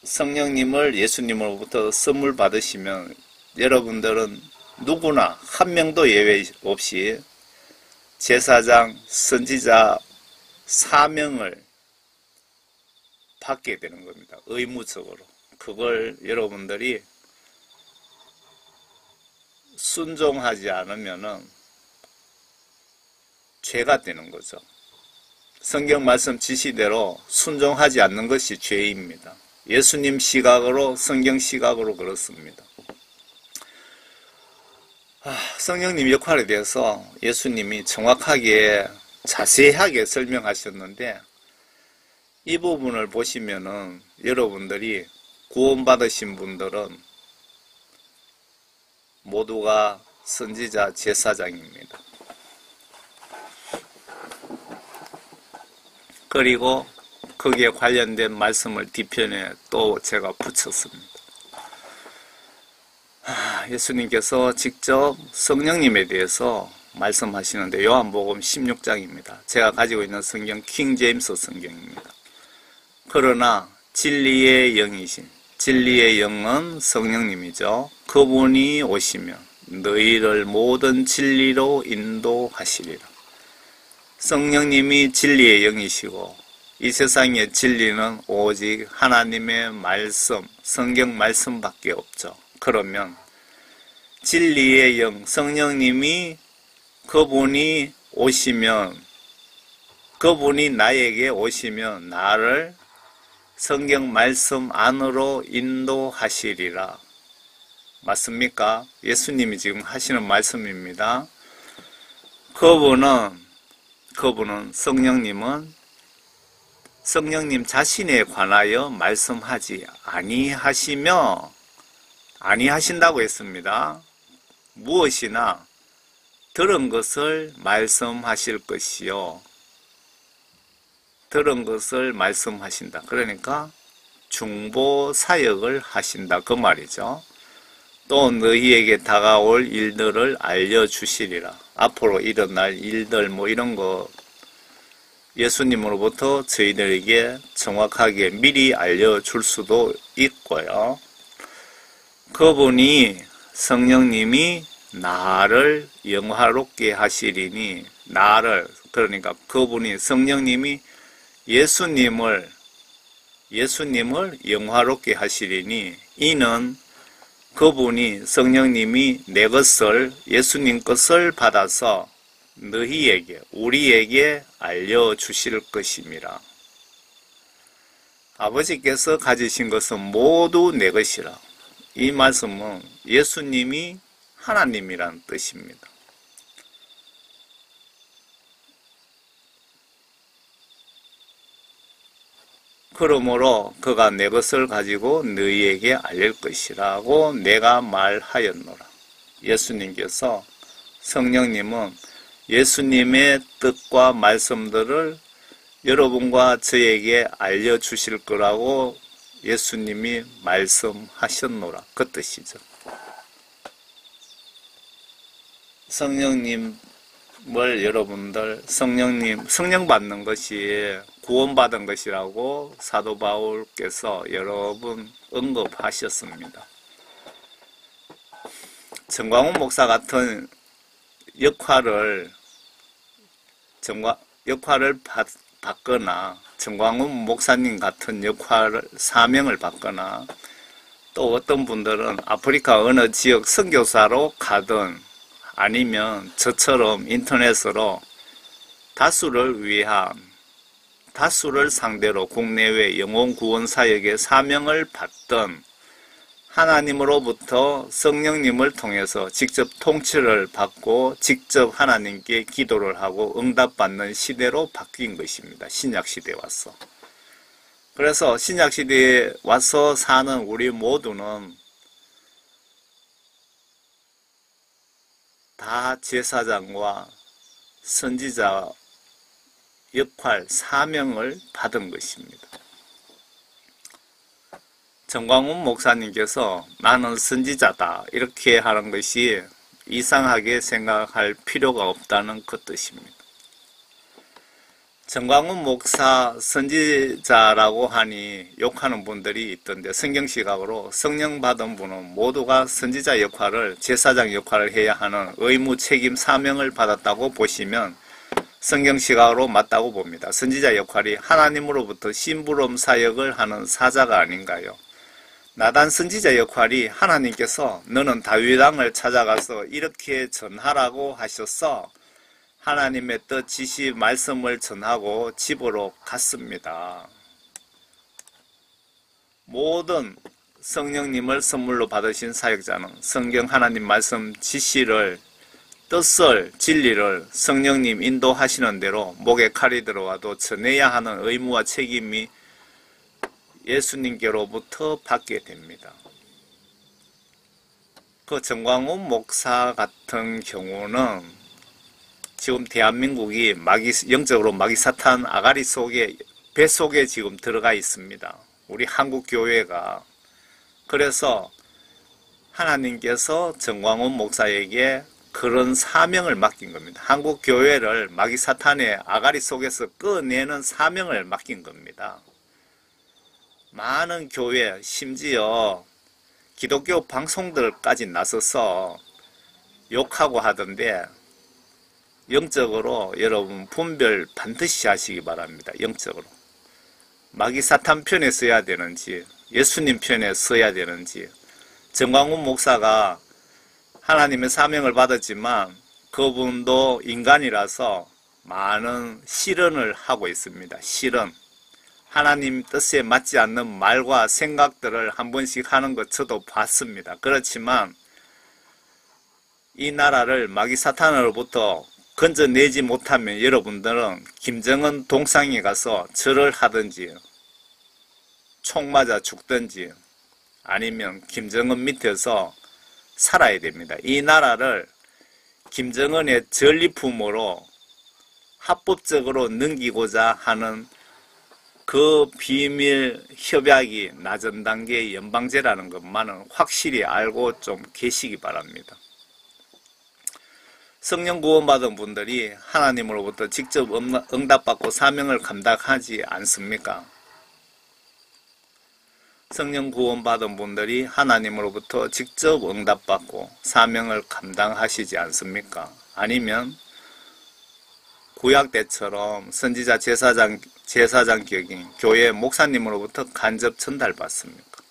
A: 성령님을 예수님으로부터 선물 받으시면 여러분들은 누구나 한 명도 예외 없이 제사장 선지자 사명을 받게 되는 겁니다. 의무적으로. 그걸 여러분들이 순종하지 않으면은 죄가 되는 거죠. 성경 말씀 지시대로 순종하지 않는 것이 죄입니다. 예수님 시각으로, 성경 시각으로 그렇습니다. 성령님 역할에 대해서 예수님이 정확하게 자세하게 설명하셨는데 이 부분을 보시면은 여러분들이 구원받으신 분들은 모두가 선지자 제사장입니다. 그리고 거기에 관련된 말씀을 뒤편에 또 제가 붙였습니다. 예수님께서 직접 성령님에 대해서 말씀하시는데 요한복음 16장입니다. 제가 가지고 있는 성경 킹 제임스 성경입니다. 그러나 진리의 영이신 진리의 영은 성령님이죠. 그분이 오시면 너희를 모든 진리로 인도하시리라. 성령님이 진리의 영이시고 이 세상의 진리는 오직 하나님의 말씀, 성경 말씀밖에 없죠. 그러면 진리의 영, 성령님이 그분이 나에게 오시면 나를 성경 말씀 안으로 인도하시리라. 맞습니까? 예수님이 지금 하시는 말씀입니다. 그분은 성령님 자신에 관하여 말씀하지 아니하신다고 했습니다. 무엇이나 들은 것을 말씀하실 것이요. 들은 것을 말씀하신다. 그러니까 중보 사역을 하신다. 그 말이죠. 또 너희에게 다가올 일들을 알려주시리라. 앞으로 일어날 일들 이런 거 예수님으로부터 저희들에게 정확하게 미리 알려줄 수도 있고요. 그분이 성령님이 나를 영화롭게 하시리니 그러니까 그분이 성령님이 예수님을 영화롭게 하시리니 이는 그분이 성령님이 내 것을 예수님 것을 받아서 우리에게 알려주실 것임이라. 아버지께서 가지신 것은 모두 내 것이라. 이 말씀은 예수님이 하나님이란 뜻입니다. 그러므로 그가 내 것을 가지고 너희에게 알릴 것이라고 내가 말하였노라. 예수님께서 성령님은 예수님의 뜻과 말씀들을 여러분과 저에게 알려주실 거라고 예수님이 말씀하셨노라. 그 뜻이죠. 성령 받는 것이 구원받은 것이라고 사도 바울께서 여러 번 언급하셨습니다. 정광훈 목사 같은 역할을 받거나 정광훈 목사님 같은 사명을 받거나 또 어떤 분들은 아프리카 어느 지역 선교사로 가든 아니면 저처럼 인터넷으로 다수를 상대로 국내외 영혼 구원 사역의 사명을 받던 하나님으로부터 성령님을 통해서 직접 통치를 받고 직접 하나님께 기도를 하고 응답받는 시대로 바뀐 것입니다. 신약시대에 와서. 그래서 신약시대에 와서 사는 우리 모두는 다 제사장과 선지자 역할, 사명을 받은 것입니다. 정광훈 목사님께서 나는 선지자다 이렇게 하는 것이 이상하게 생각할 필요가 없다는 그 뜻입니다. 정광훈 목사 선지자라고 하니 욕하는 분들이 있던데 성경시각으로 성령 받은 분은 모두가 선지자 역할을 제사장 역할을 해야 하는 의무 책임 사명을 받았다고 보시면 성경시각으로 맞다고 봅니다. 선지자 역할이 하나님으로부터 심부름 사역을 하는 사자가 아닌가요? 나단 선지자 역할이 하나님께서 너는 다윗 왕을 찾아가서 이렇게 전하라고 하셨어. 하나님의 뜻, 지시, 말씀을 전하고 집으로 갔습니다. 모든 성령님을 선물로 받으신 사역자는 성경 하나님 말씀 지시를 뜻을, 진리를 성령님 인도하시는 대로 목에 칼이 들어와도 전해야 하는 의무와 책임이 예수님께로부터 받게 됩니다. 그 정광훈 목사 같은 경우는 지금 대한민국이 영적으로 마귀사탄 아가리 속에, 배 속에 지금 들어가 있습니다. 우리 한국교회가. 그래서 하나님께서 정광훈 목사에게 그런 사명을 맡긴 겁니다. 한국교회를 마귀사탄의 아가리 속에서 꺼내는 사명을 맡긴 겁니다. 많은 교회, 심지어 기독교 방송들까지 나서서 욕하고 하던데 영적으로 여러분 분별 반드시 하시기 바랍니다. 영적으로. 마귀 사탄 편에 서야 되는지 예수님 편에 서야 되는지. 정광훈 목사가 하나님의 사명을 받았지만 그분도 인간이라서 많은 실언을 하고 있습니다. 실언. 하나님 뜻에 맞지 않는 말과 생각들을 한 번씩 하는 것 저도 봤습니다. 그렇지만 이 나라를 마귀 사탄으로부터 건져내지 못하면 여러분들은 김정은 동상에 가서 절을 하든지 총 맞아 죽든지 아니면 김정은 밑에서 살아야 됩니다. 이 나라를 김정은의 전리품으로 합법적으로 넘기고자 하는 그 비밀 협약이 낮은 단계 연방제라는 것만은 확실히 알고 좀 계시기 바랍니다. 성령 구원받은 분들이 하나님으로부터 직접 응답받고 사명을 감당하지 않습니까? 성령 구원받은 분들이 하나님으로부터 직접 응답받고 사명을 감당하시지 않습니까? 아니면 구약 때처럼 선지자 제사장격인 교회 목사님으로부터 간접 전달받습니까?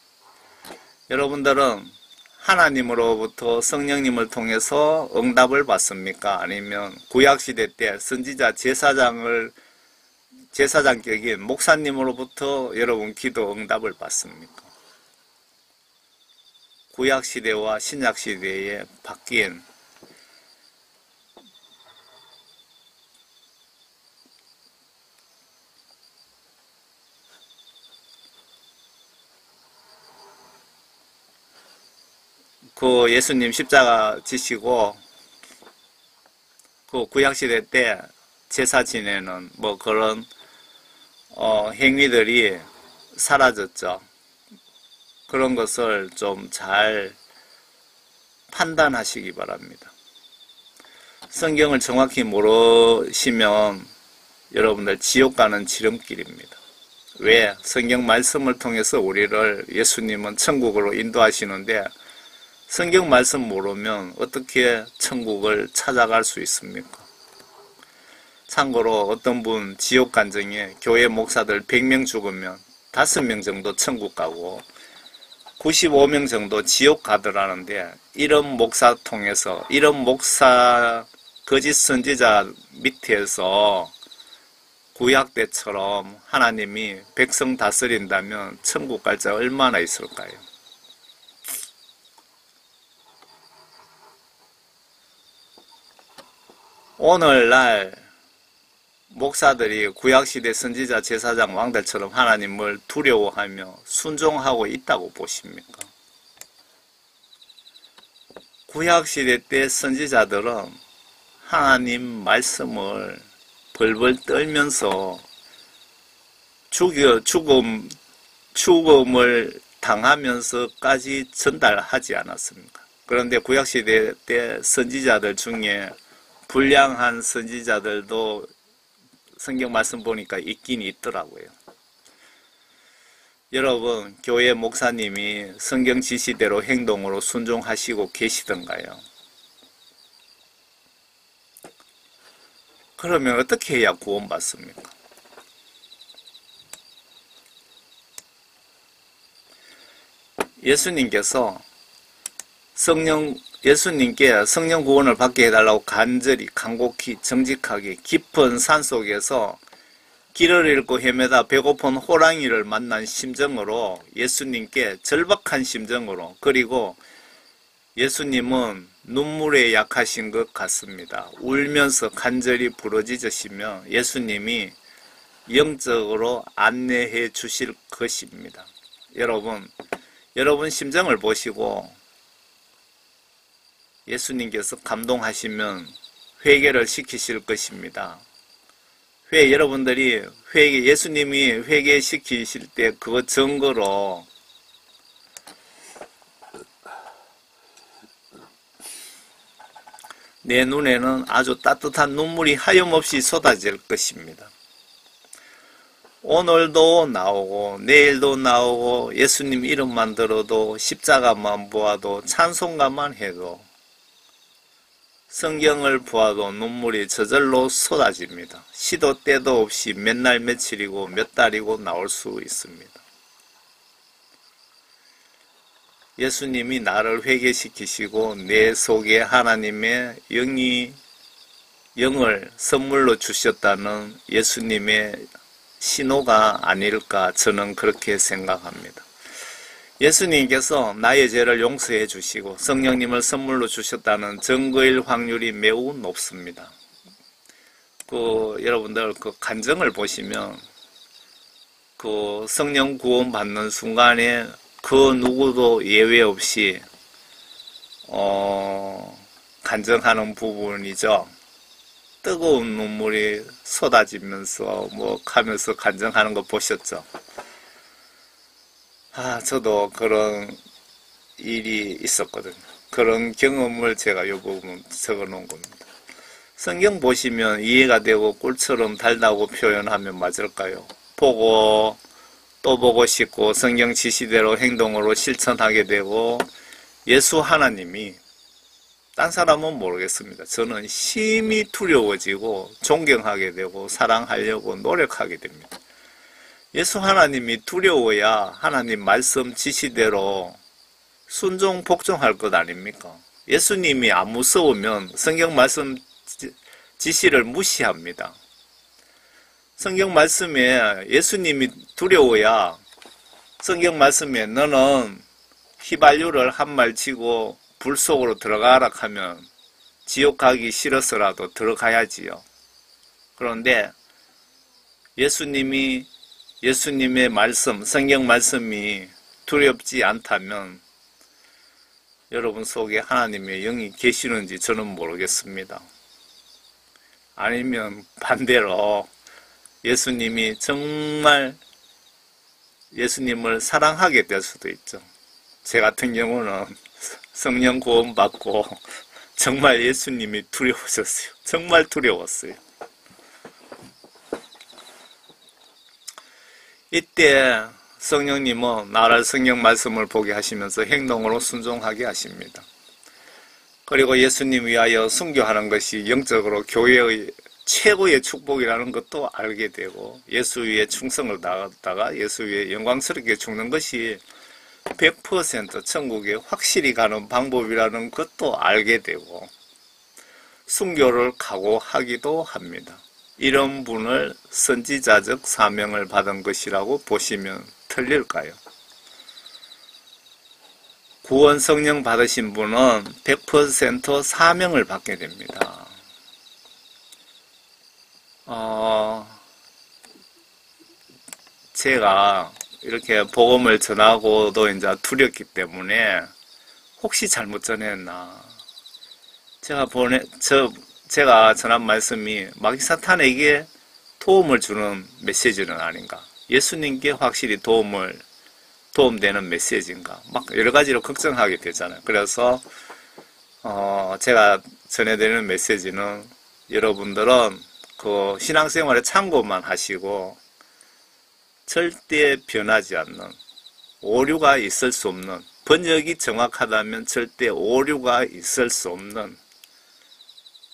A: 여러분들은 하나님으로부터 성령님을 통해서 응답을 받습니까? 아니면 구약시대 때 선지자 제사장격인 목사님으로부터 여러분 기도 응답을 받습니까? 구약시대와 신약시대에 바뀐 그 예수님 십자가 지시고 그 구약시대 때 제사 지내는 뭐 그런 행위들이 사라졌죠. 그런 것을 좀 잘 판단하시기 바랍니다. 성경을 정확히 모르시면 여러분들 지옥 가는 지름길입니다. 왜? 성경 말씀을 통해서 우리를 예수님은 천국으로 인도하시는데 성경 말씀 모르면 어떻게 천국을 찾아갈 수 있습니까? 참고로 어떤 분 지옥 간증에 교회 목사들 100명 죽으면 5명 정도 천국 가고 95명 정도 지옥 가더라는데 이런 목사 통해서 이런 목사 거짓 선지자 밑에서 구약 때처럼 하나님이 백성 다스린다면 천국 갈 자 얼마나 있을까요? 오늘날 목사들이 구약시대 선지자 제사장 왕들처럼 하나님을 두려워하며 순종하고 있다고 보십니까? 구약시대 때 선지자들은 하나님 말씀을 벌벌 떨면서 죽음을 당하면서까지 전달하지 않았습니까? 그런데 구약시대 때 선지자들 중에 불량한 선지자들도 성경 말씀 보니까 있긴 있더라고요. 여러분, 교회 목사님이 성경 지시대로 행동으로 순종하시고 계시던가요? 그러면 어떻게 해야 구원받습니까? 예수님께 성령 구원을 받게 해달라고 간절히 간곡히 정직하게 깊은 산속에서 길을 잃고 헤매다 배고픈 호랑이를 만난 심정으로 예수님께 절박한 심정으로 그리고 예수님은 눈물에 약하신 것 같습니다. 울면서 간절히 부르짖으시며 예수님이 영적으로 안내해 주실 것입니다. 여러분 심정을 보시고 예수님께서 감동하시면 회개를 시키실 것입니다. 여러분들이 예수님이 회개시키실 때 그거 증거로 내 눈에는 아주 따뜻한 눈물이 하염없이 쏟아질 것입니다. 오늘도 나오고 내일도 나오고 예수님 이름만 들어도 십자가만 보아도 찬송가만 해도 성경을 보아도 눈물이 저절로 쏟아집니다. 시도 때도 없이 몇 날 며칠이고 몇 달이고 나올 수 있습니다. 예수님이 나를 회개시키시고 내 속에 하나님의 영을 선물로 주셨다는 예수님의 신호가 아닐까 저는 그렇게 생각합니다. 예수님께서 나의 죄를 용서해 주시고 성령님을 선물로 주셨다는 증거일 확률이 매우 높습니다. 여러분들 간증을 보시면 성령 구원 받는 순간에 누구도 예외 없이 간증하는 부분이죠. 뜨거운 눈물이 쏟아지면서 하면서 간증하는 거 보셨죠? 저도 그런 일이 있었거든요. 그런 경험을 제가 이 부분 적어 놓은 겁니다. 성경 보시면 이해가 되고 꿀처럼 달다고 표현하면 맞을까요? 보고 또 보고 싶고 성경 지시대로 행동으로 실천하게 되고 예수 하나님이 딴 사람은 모르겠습니다. 저는 심히 두려워지고 존경하게 되고 사랑하려고 노력하게 됩니다. 예수 하나님이 두려워야 하나님 말씀 지시대로 순종 복종할 것 아닙니까? 예수님이 안 무서우면 성경 말씀 지시를 무시합니다. 성경 말씀에 예수님이 두려워야 성경 말씀에 너는 휘발유를 한 말 치고 불 속으로 들어가라 하면 지옥 가기 싫어서라도 들어가야지요. 그런데 예수님의 말씀, 성경 말씀이 두렵지 않다면 여러분 속에 하나님의 영이 계시는지 저는 모르겠습니다. 아니면 반대로 예수님이 정말 예수님을 사랑하게 될 수도 있죠. 제 같은 경우는 성령 구원 받고 정말 예수님이 두려우셨어요. 정말 두려웠어요. 이때 성령님은 나를 성경 말씀을 보게 하시면서 행동으로 순종하게 하십니다. 그리고 예수님 위하여 순교하는 것이 영적으로 교회의 최고의 축복이라는 것도 알게 되고 예수 위에 충성을 다하다가 예수 위에 영광스럽게 죽는 것이 100% 천국에 확실히 가는 방법이라는 것도 알게 되고 순교를 각오하기도 합니다. 이런 분을 선지자적 사명을 받은 것이라고 보시면 틀릴까요? 구원 성령 받으신 분은 100% 사명을 받게 됩니다. 제가 이렇게 복음을 전하고도 이제 두렵기 때문에 혹시 잘못 전했나. 제가 전한 말씀이 마귀사탄에게 도움을 주는 메시지는 아닌가. 예수님께 확실히 도움되는 메시지인가. 막 여러 가지로 걱정하게 되잖아요. 그래서, 제가 전해드리는 메시지는 여러분들은 신앙생활에 참고만 하시고 절대 변하지 않는 오류가 있을 수 없는 번역이 정확하다면 절대 오류가 있을 수 없는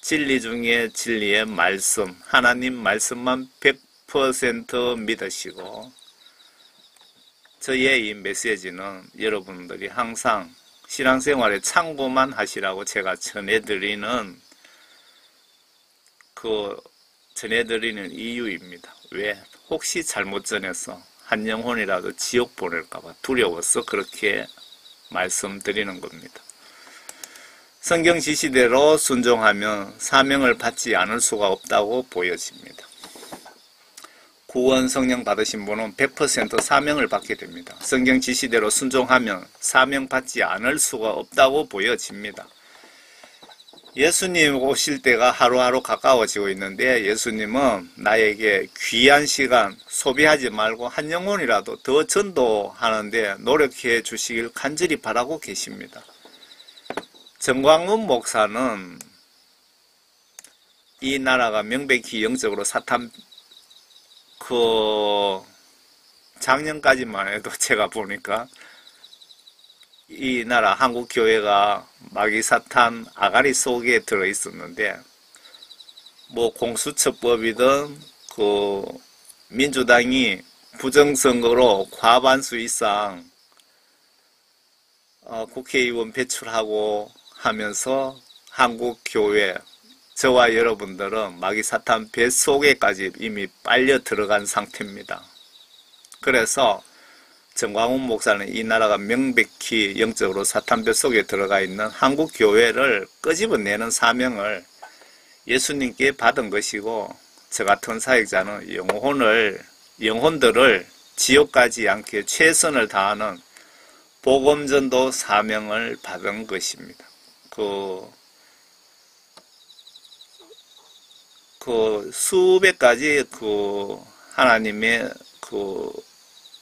A: 진리 중에 진리의 말씀 하나님 말씀만 100% 믿으시고 저의 이 메시지는 여러분들이 항상 신앙생활에 참고만 하시라고 제가 전해드리는 이유입니다. 왜? 혹시 잘못 전해서 한 영혼이라도 지옥 보낼까봐 두려워서 그렇게 말씀드리는 겁니다. 성경 지시대로 순종하면 사명을 받지 않을 수가 없다고 보여집니다. 구원 성령 받으신 분은 100% 사명을 받게 됩니다. 성경 지시대로 순종하면 사명 받지 않을 수가 없다고 보여집니다. 예수님 오실 때가 하루하루 가까워지고 있는데 예수님은 나에게 귀한 시간 소비하지 말고 한 영혼이라도 더 전도하는데 노력해 주시길 간절히 바라고 계십니다. 정광훈 목사는 이 나라가 명백히 영적으로 사탄 작년까지만 해도 제가 보니까 이 나라 한국교회가 마귀사탄 아가리 속에 들어 있었는데, 뭐 공수처법이든 그 민주당이 부정선거로 과반수 이상 국회의원 배출하고 하면서 한국교회, 저와 여러분들은 마귀사탄 뱃속에까지 이미 빨려 들어간 상태입니다. 그래서 정광훈 목사는 이 나라가 명백히 영적으로 사탄 뱃속에 들어가 있는 한국교회를 끄집어내는 사명을 예수님께 받은 것이고, 저 같은 사역자는 영혼들을 지옥 가지 않게 최선을 다하는 복음전도 사명을 받은 것입니다. 수백 가지 하나님의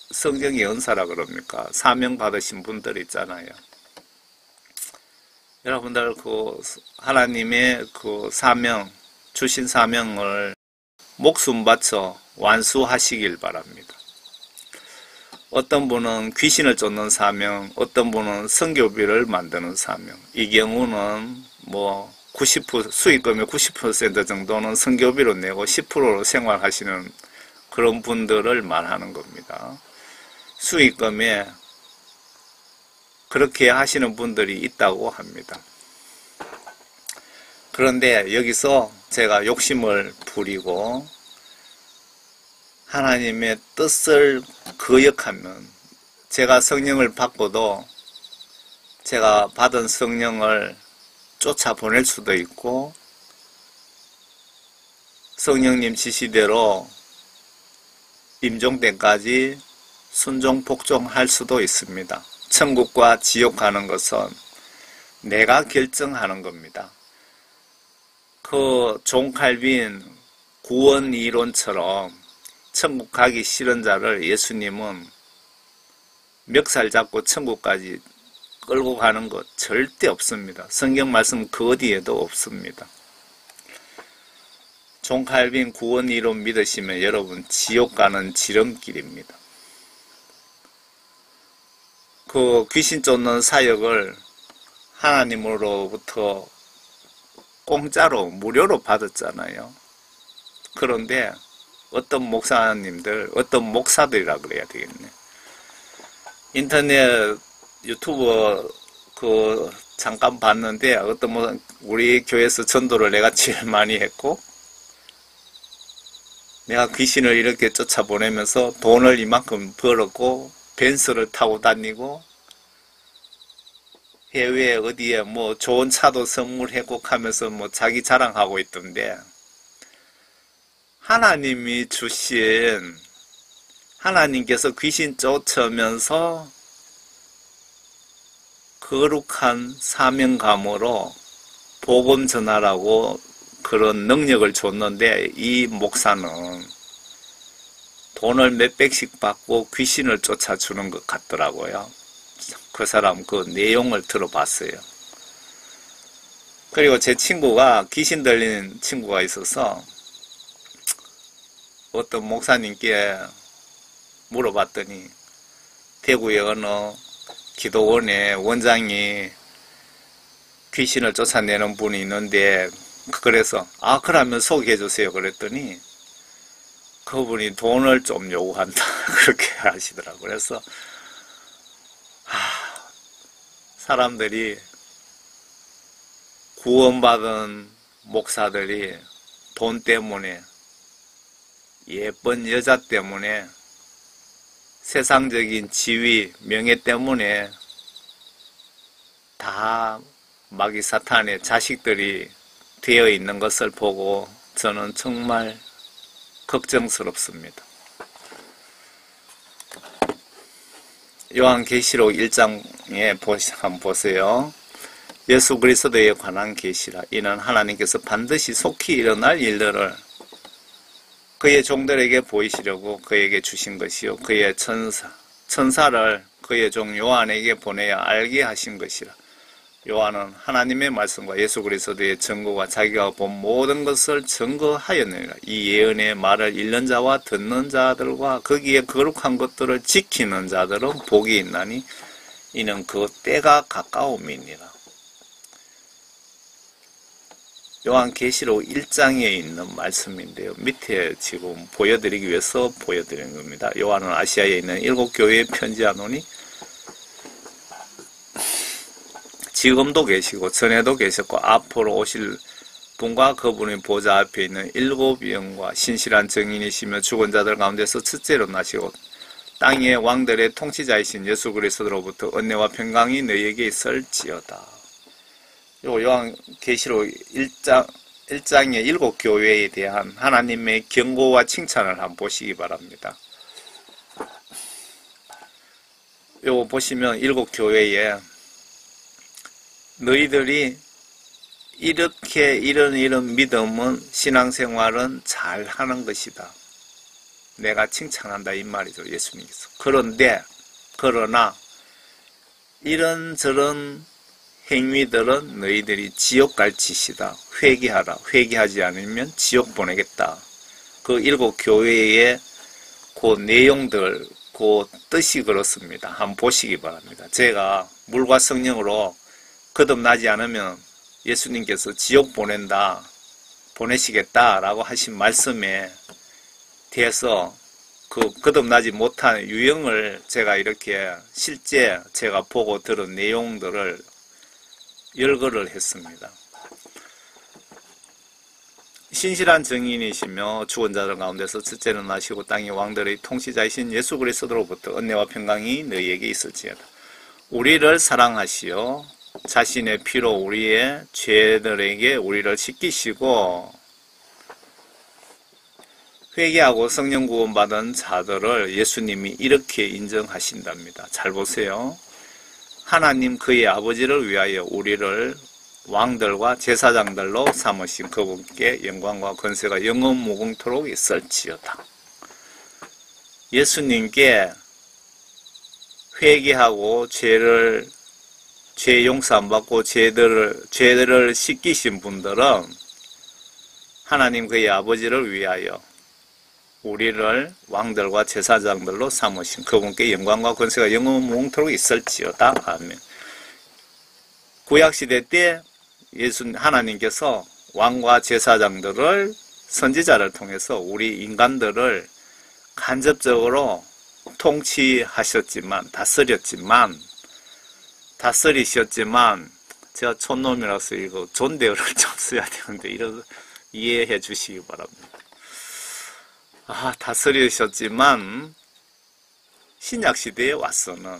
A: 성경의 은사라 그럽니까? 사명 받으신 분들 있잖아요. 여러분들 하나님의 사명, 주신 사명을 목숨 바쳐 완수하시길 바랍니다. 어떤 분은 귀신을 쫓는 사명, 어떤 분은 선교비를 만드는 사명. 이 경우는 뭐 90% 수익금의 90% 정도는 선교비로 내고 10%로 생활하시는 그런 분들을 말하는 겁니다. 수익금에 그렇게 하시는 분들이 있다고 합니다. 그런데 여기서 제가 욕심을 부리고 하나님의 뜻을 거역하면, 제가 성령을 받고도 제가 받은 성령을 쫓아보낼 수도 있고, 성령님 지시대로 임종 때까지 순종 복종할 수도 있습니다. 천국과 지옥 가는 것은 내가 결정하는 겁니다. 존 칼빈 구원 이론처럼 천국 가기 싫은 자를 예수님은 멱살 잡고 천국까지 끌고 가는 것 절대 없습니다. 성경 말씀 그 어디에도 없습니다. 존 칼빈 구원 이론 믿으시면 여러분 지옥 가는 지름길입니다. 귀신 쫓는 사역을 하나님으로부터 공짜로 무료로 받았잖아요. 그런데 어떤 목사님들, 어떤 목사들이라 그래야 되겠네. 인터넷 유튜브 잠깐 봤는데 어떤 우리 교회에서 전도를 내가 제일 많이 했고, 내가 귀신을 이렇게 쫓아보내면서 돈을 이만큼 벌었고 벤츠를 타고 다니고 해외 어디에 뭐 좋은 차도 선물했고 하면서 뭐 자기 자랑하고 있던데, 하나님이 주신, 하나님께서 귀신 쫓으면서 거룩한 사명감으로 복음 전하라고 그런 능력을 줬는데, 이 목사는 돈을 몇백씩 받고 귀신을 쫓아주는 것 같더라고요. 그 사람 그 내용을 들어봤어요. 그리고 제 친구가 귀신 들린 친구가 있어서 어떤 목사님께 물어봤더니 대구의 어느 기도원에 원장이 귀신을 쫓아내는 분이 있는데, 그래서 그러면 소개해 주세요 그랬더니 그분이 돈을 좀 요구한다 그렇게 하시더라고요. 그래서 사람들이, 구원받은 목사들이 돈 때문에, 예쁜 여자 때문에, 세상적인 지위, 명예 때문에 다 마귀 사탄의 자식들이 되어 있는 것을 보고 저는 정말 걱정스럽습니다. 요한계시록 1장에 한번 보세요. 예수 그리스도에 관한 계시라. 이는 하나님께서 반드시 속히 일어날 일들을 그의 종들에게 보이시려고 그에게 주신 것이요, 그의 천사를 그의 종 요한에게 보내어 알게 하신 것이라. 요한은 하나님의 말씀과 예수 그리스도의 증거와 자기가 본 모든 것을 증거하였느니라. 이 예언의 말을 읽는 자와 듣는 자들과 거기에 거룩한 것들을 지키는 자들은 복이 있나니 이는 그 때가 가까움이니라. 요한계시록 1장에 있는 말씀인데요. 밑에 지금 보여드리기 위해서 보여드리는 겁니다. 요한은 아시아에 있는 7교회에 편지하노니 지금도 계시고 전에도 계셨고 앞으로 오실 분과 그분의 보좌 앞에 있는 7영과 신실한 증인이시며 죽은 자들 가운데서 첫째로 나시고 땅의 왕들의 통치자이신 예수 그리스도로부터 은혜와 평강이 너희에게 있을지어다. 요한계시록 1장의 7교회에 대한 하나님의 경고와 칭찬을 한번 보시기 바랍니다. 요거 보시면 7교회에 너희들이 이렇게 이런 믿음은 신앙생활은 잘 하는 것이다. 내가 칭찬한다 이 말이죠. 예수님께서. 그러나 이런저런 행위들은 너희들이 지옥 갈 짓이다. 회개하라. 회개하지 않으면 지옥 보내겠다. 그 7교회의 그 내용들, 그 뜻이 그렇습니다. 한번 보시기 바랍니다. 제가 물과 성령으로 거듭나지 않으면 예수님께서 지옥 보내시겠다라고 하신 말씀에 대해서 그 거듭나지 못한 유형을 제가 이렇게 실제 제가 보고 들은 내용들을 열거를 했습니다. 신실한 증인이시며 죽은 자들 가운데서 첫째로 나시고 땅의 왕들의 통치자이신 예수 그리스도로부터 은혜와 평강이 너희에게 있을지어다. 우리를 사랑하시어 자신의 피로 우리의 죄들에게 우리를 씻기시고 회개하고 성령 구원 받은 자들을 예수님이 이렇게 인정하신답니다. 잘 보세요. 하나님 그의 아버지를 위하여 우리를 왕들과 제사장들로 삼으신 그분께 영광과 권세가 영원 무궁토록 있을지어다. 예수님께 회개하고 죄 용서 안 받고 죄를 씻기신 분들은 하나님 그의 아버지를 위하여 우리를 왕들과 제사장들로 삼으신 그분께 영광과 권세가 영원 무궁토록 있을지어다. 아멘. 구약시대 때 하나님께서 왕과 제사장들을 선지자를 통해서 우리 인간들을 간접적으로 통치하셨지만 다스리셨지만 제가 촌놈이라서 이거 존대어를 좀 써야 되는데 이해해 주시기 바랍니다. 다스리셨지만 신약시대에 와서는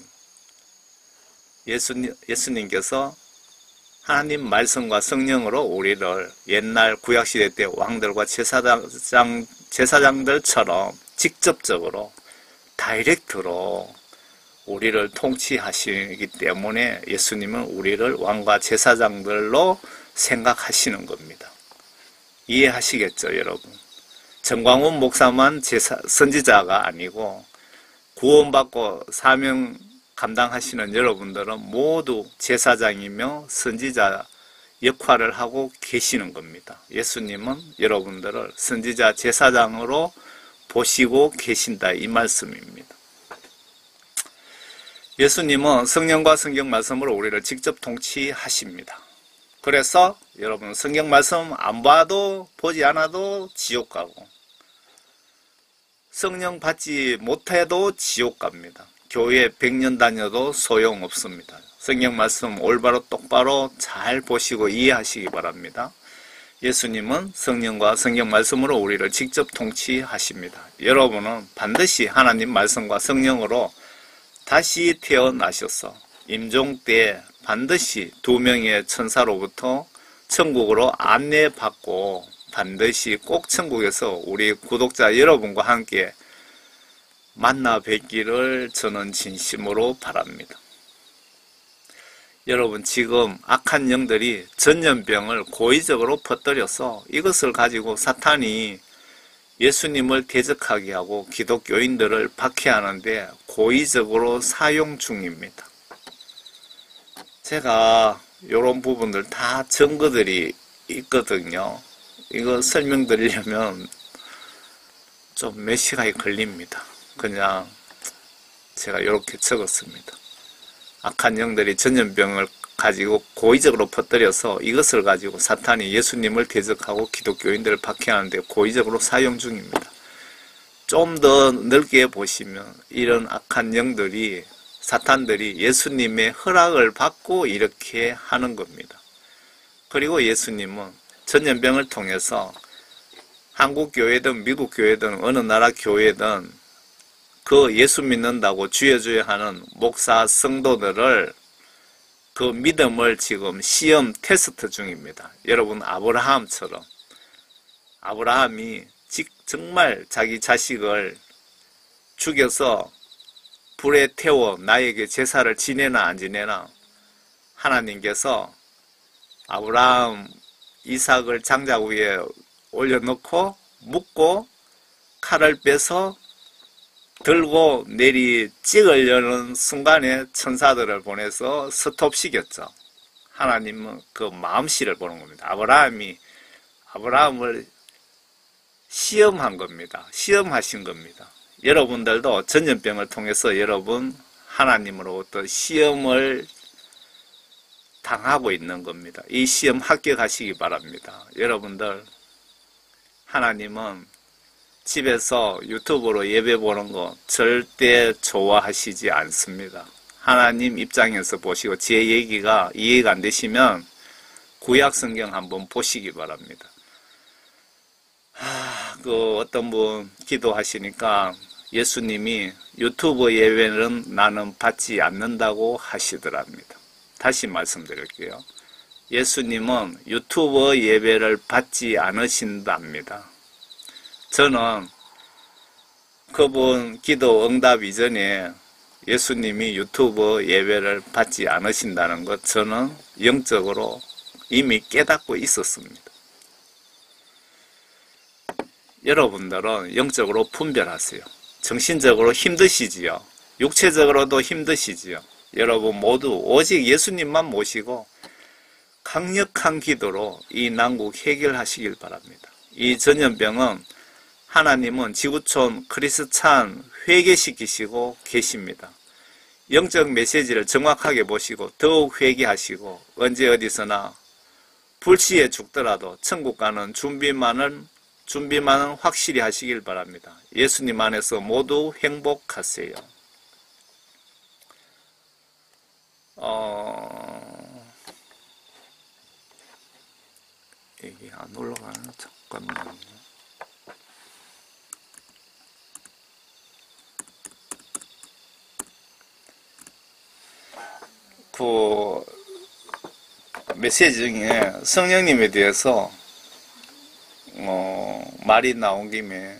A: 예수님께서 하나님 말씀과 성령으로 우리를 옛날 구약시대 때 왕들과 제사장들처럼 직접적으로 다이렉트로 우리를 통치하시기 때문에 예수님은 우리를 왕과 제사장들로 생각하시는 겁니다. 이해하시겠죠, 여러분? 정광훈 목사만 선지자가 아니고 구원받고 사명 감당하시는 여러분들은 모두 제사장이며 선지자 역할을 하고 계시는 겁니다. 예수님은 여러분들을 선지자 제사장으로 보시고 계신다 이 말씀입니다. 예수님은 성령과 성경 말씀으로 우리를 직접 통치하십니다. 그래서 여러분 성경 말씀 안 봐도 보지 않아도 지옥 가고 성령 받지 못해도 지옥 갑니다. 교회 100년 다녀도 소용없습니다. 성경 말씀 올바로 똑바로 잘 보시고 이해하시기 바랍니다. 예수님은 성령과 성경 말씀으로 우리를 직접 통치하십니다. 여러분은 반드시 하나님 말씀과 성령으로 다시 태어나셔서 임종 때 반드시 2명의 천사로부터 천국으로 안내받고 반드시 꼭 천국에서 우리 구독자 여러분과 함께 만나 뵙기를 저는 진심으로 바랍니다. 여러분 지금 악한 영들이 전염병을 고의적으로 퍼뜨려서 이것을 가지고 사탄이 예수님을 대적하게 하고 기독교인들을 박해하는데 고의적으로 사용 중입니다. 제가 이런 부분들 다 증거들이 있거든요. 이거 설명드리려면 좀 몇 시간이 걸립니다. 그냥 제가 이렇게 적었습니다. 악한 영들이 전염병을 가지고 고의적으로 퍼뜨려서 이것을 가지고 사탄이 예수님을 대적하고 기독교인들을 박해하는데 고의적으로 사용 중입니다. 좀 더 넓게 보시면 이런 악한 영들이 사탄들이 예수님의 허락을 받고 이렇게 하는 겁니다. 그리고 예수님은 전염병을 통해서 한국 교회든 미국 교회든 어느 나라 교회든 그 예수 믿는다고 주여 하는 목사 성도들을 그 믿음을 지금 시험 테스트 중입니다. 여러분 아브라함처럼 아브라함이 정말 자기 자식을 죽여서 불에 태워 나에게 제사를 지내나 안 지내나 하나님께서 아브라함 이삭을 장작 위에 올려놓고 묶고 칼을 빼서 들고 내리 찍으려는 순간에 천사들을 보내서 스톱시켰죠. 하나님은 그 마음씨를 보는 겁니다. 아브라함을 시험한 겁니다. 시험하신 겁니다. 여러분들도 전염병을 통해서 여러분 하나님으로부터 시험을 당하고 있는 겁니다. 이 시험 합격하시기 바랍니다. 여러분들 하나님은 집에서 유튜브로 예배 보는 거 절대 좋아하시지 않습니다. 하나님 입장에서 보시고 제 얘기가 이해가 안 되시면 구약 성경 한번 보시기 바랍니다. 어떤 분 기도하시니까 예수님이 유튜브 예배는 나는 받지 않는다고 하시더랍니다. 다시 말씀드릴게요. 예수님은 유튜브 예배를 받지 않으신답니다. 저는 그분 기도 응답 이전에 예수님이 유튜브 예배를 받지 않으신다는 것 저는 영적으로 이미 깨닫고 있었습니다. 여러분들은 영적으로 분별하세요. 정신적으로 힘드시지요. 육체적으로도 힘드시지요. 여러분 모두 오직 예수님만 모시고 강력한 기도로 이 난국 해결하시길 바랍니다. 이 전염병은 하나님은 지구촌 크리스찬 회개시키시고 계십니다. 영적 메시지를 정확하게 보시고 더욱 회개하시고 언제 어디서나 불시에 죽더라도 천국 가는 준비만은 확실히 하시길 바랍니다. 예수님 안에서 모두 행복하세요. 이게 안 올라가네. 잠깐만요. 그 메시지 중에 성령님에 대해서 말이 나온 김에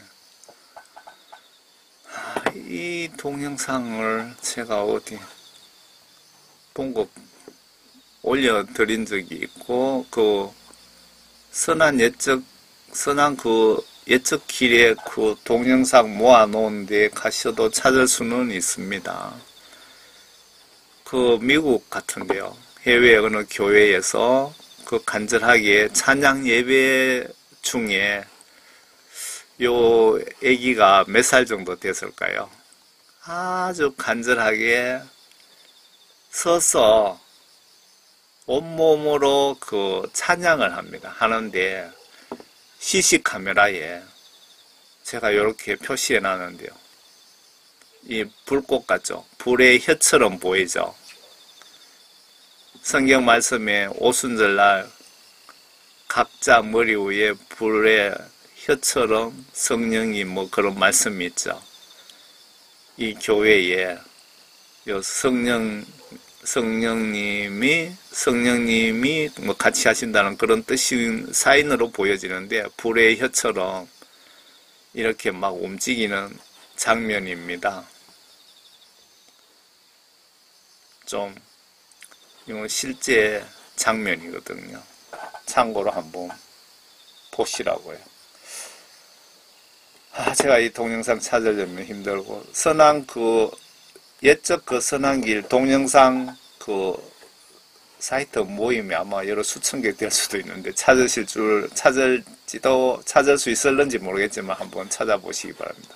A: 이 동영상을 제가 어디 봉급 올려드린 적이 있고 그 선한 그 예적 길에 그 동영상 모아놓은 데 가셔도 찾을 수는 있습니다. 그 미국 같은데요. 해외 어느 교회에서 그 간절하게 찬양 예배 중에 요 아기가 몇 살 정도 됐을까요? 아주 간절하게 서서 온몸으로 그 찬양을 합니다. 하는데 CC 카메라에 제가 이렇게 표시해 놨는데요. 이 불꽃 같죠? 불의 혀처럼 보이죠? 성경 말씀에 오순절날 각자 머리 위에 불의 혀처럼 성령이 뭐 그런 말씀이 있죠. 이 교회에 요 성령님이 뭐 같이 하신다는 그런 뜻인 사인으로 보여지는데 불의 혀처럼 이렇게 막 움직이는 장면입니다. 좀 이건 실제 장면이거든요. 참고로 한번 보시라고요. 제가 이 동영상 찾으려면 힘들고 예적 그 선한길 동영상 그 사이트 모임이 아마 여러 수천 개 될 수도 있는데 찾을 수 있을는지 모르겠지만 한번 찾아보시기 바랍니다.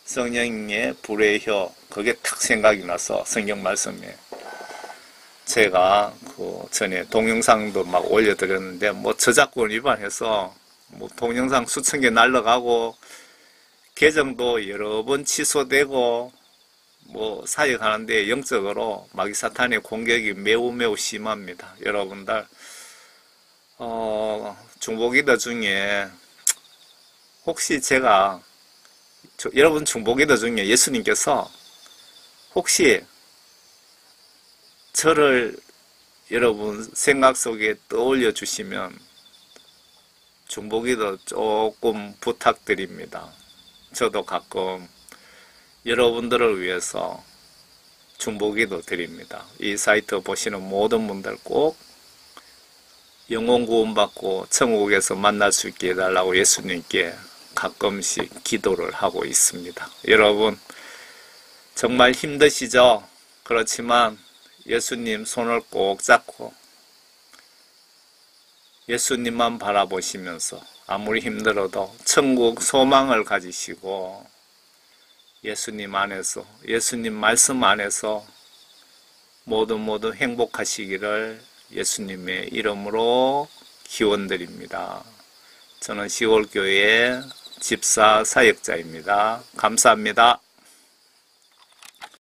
A: 성령의 불의 혀 그게 탁 생각이 나서 성경 말씀에 제가 그 전에 동영상도 막 올려드렸는데 뭐 저작권 위반해서 뭐 동영상 수천 개 날라가고 계정도 여러 번 취소되고 뭐 사역하는데 영적으로 마귀사탄의 공격이 매우 심합니다. 여러분들 중보기도 중에 혹시 제가 여러분 중보기도 중에 예수님께서 혹시 저를 여러분 생각 속에 떠올려 주시면 중보기도 조금 부탁드립니다. 저도 가끔 여러분들을 위해서 중보기도 드립니다. 이 사이트 보시는 모든 분들 꼭 영혼 구원받고 천국에서 만날 수 있게 해달라고 예수님께 가끔씩 기도를 하고 있습니다. 여러분 정말 힘드시죠? 그렇지만 예수님 손을 꼭 잡고 예수님만 바라보시면서 아무리 힘들어도 천국 소망을 가지시고 예수님 안에서 예수님 말씀 안에서 모두 행복하시기를 예수님의 이름으로 기원드립니다. 저는 시골교회 집사 사역자입니다. 감사합니다.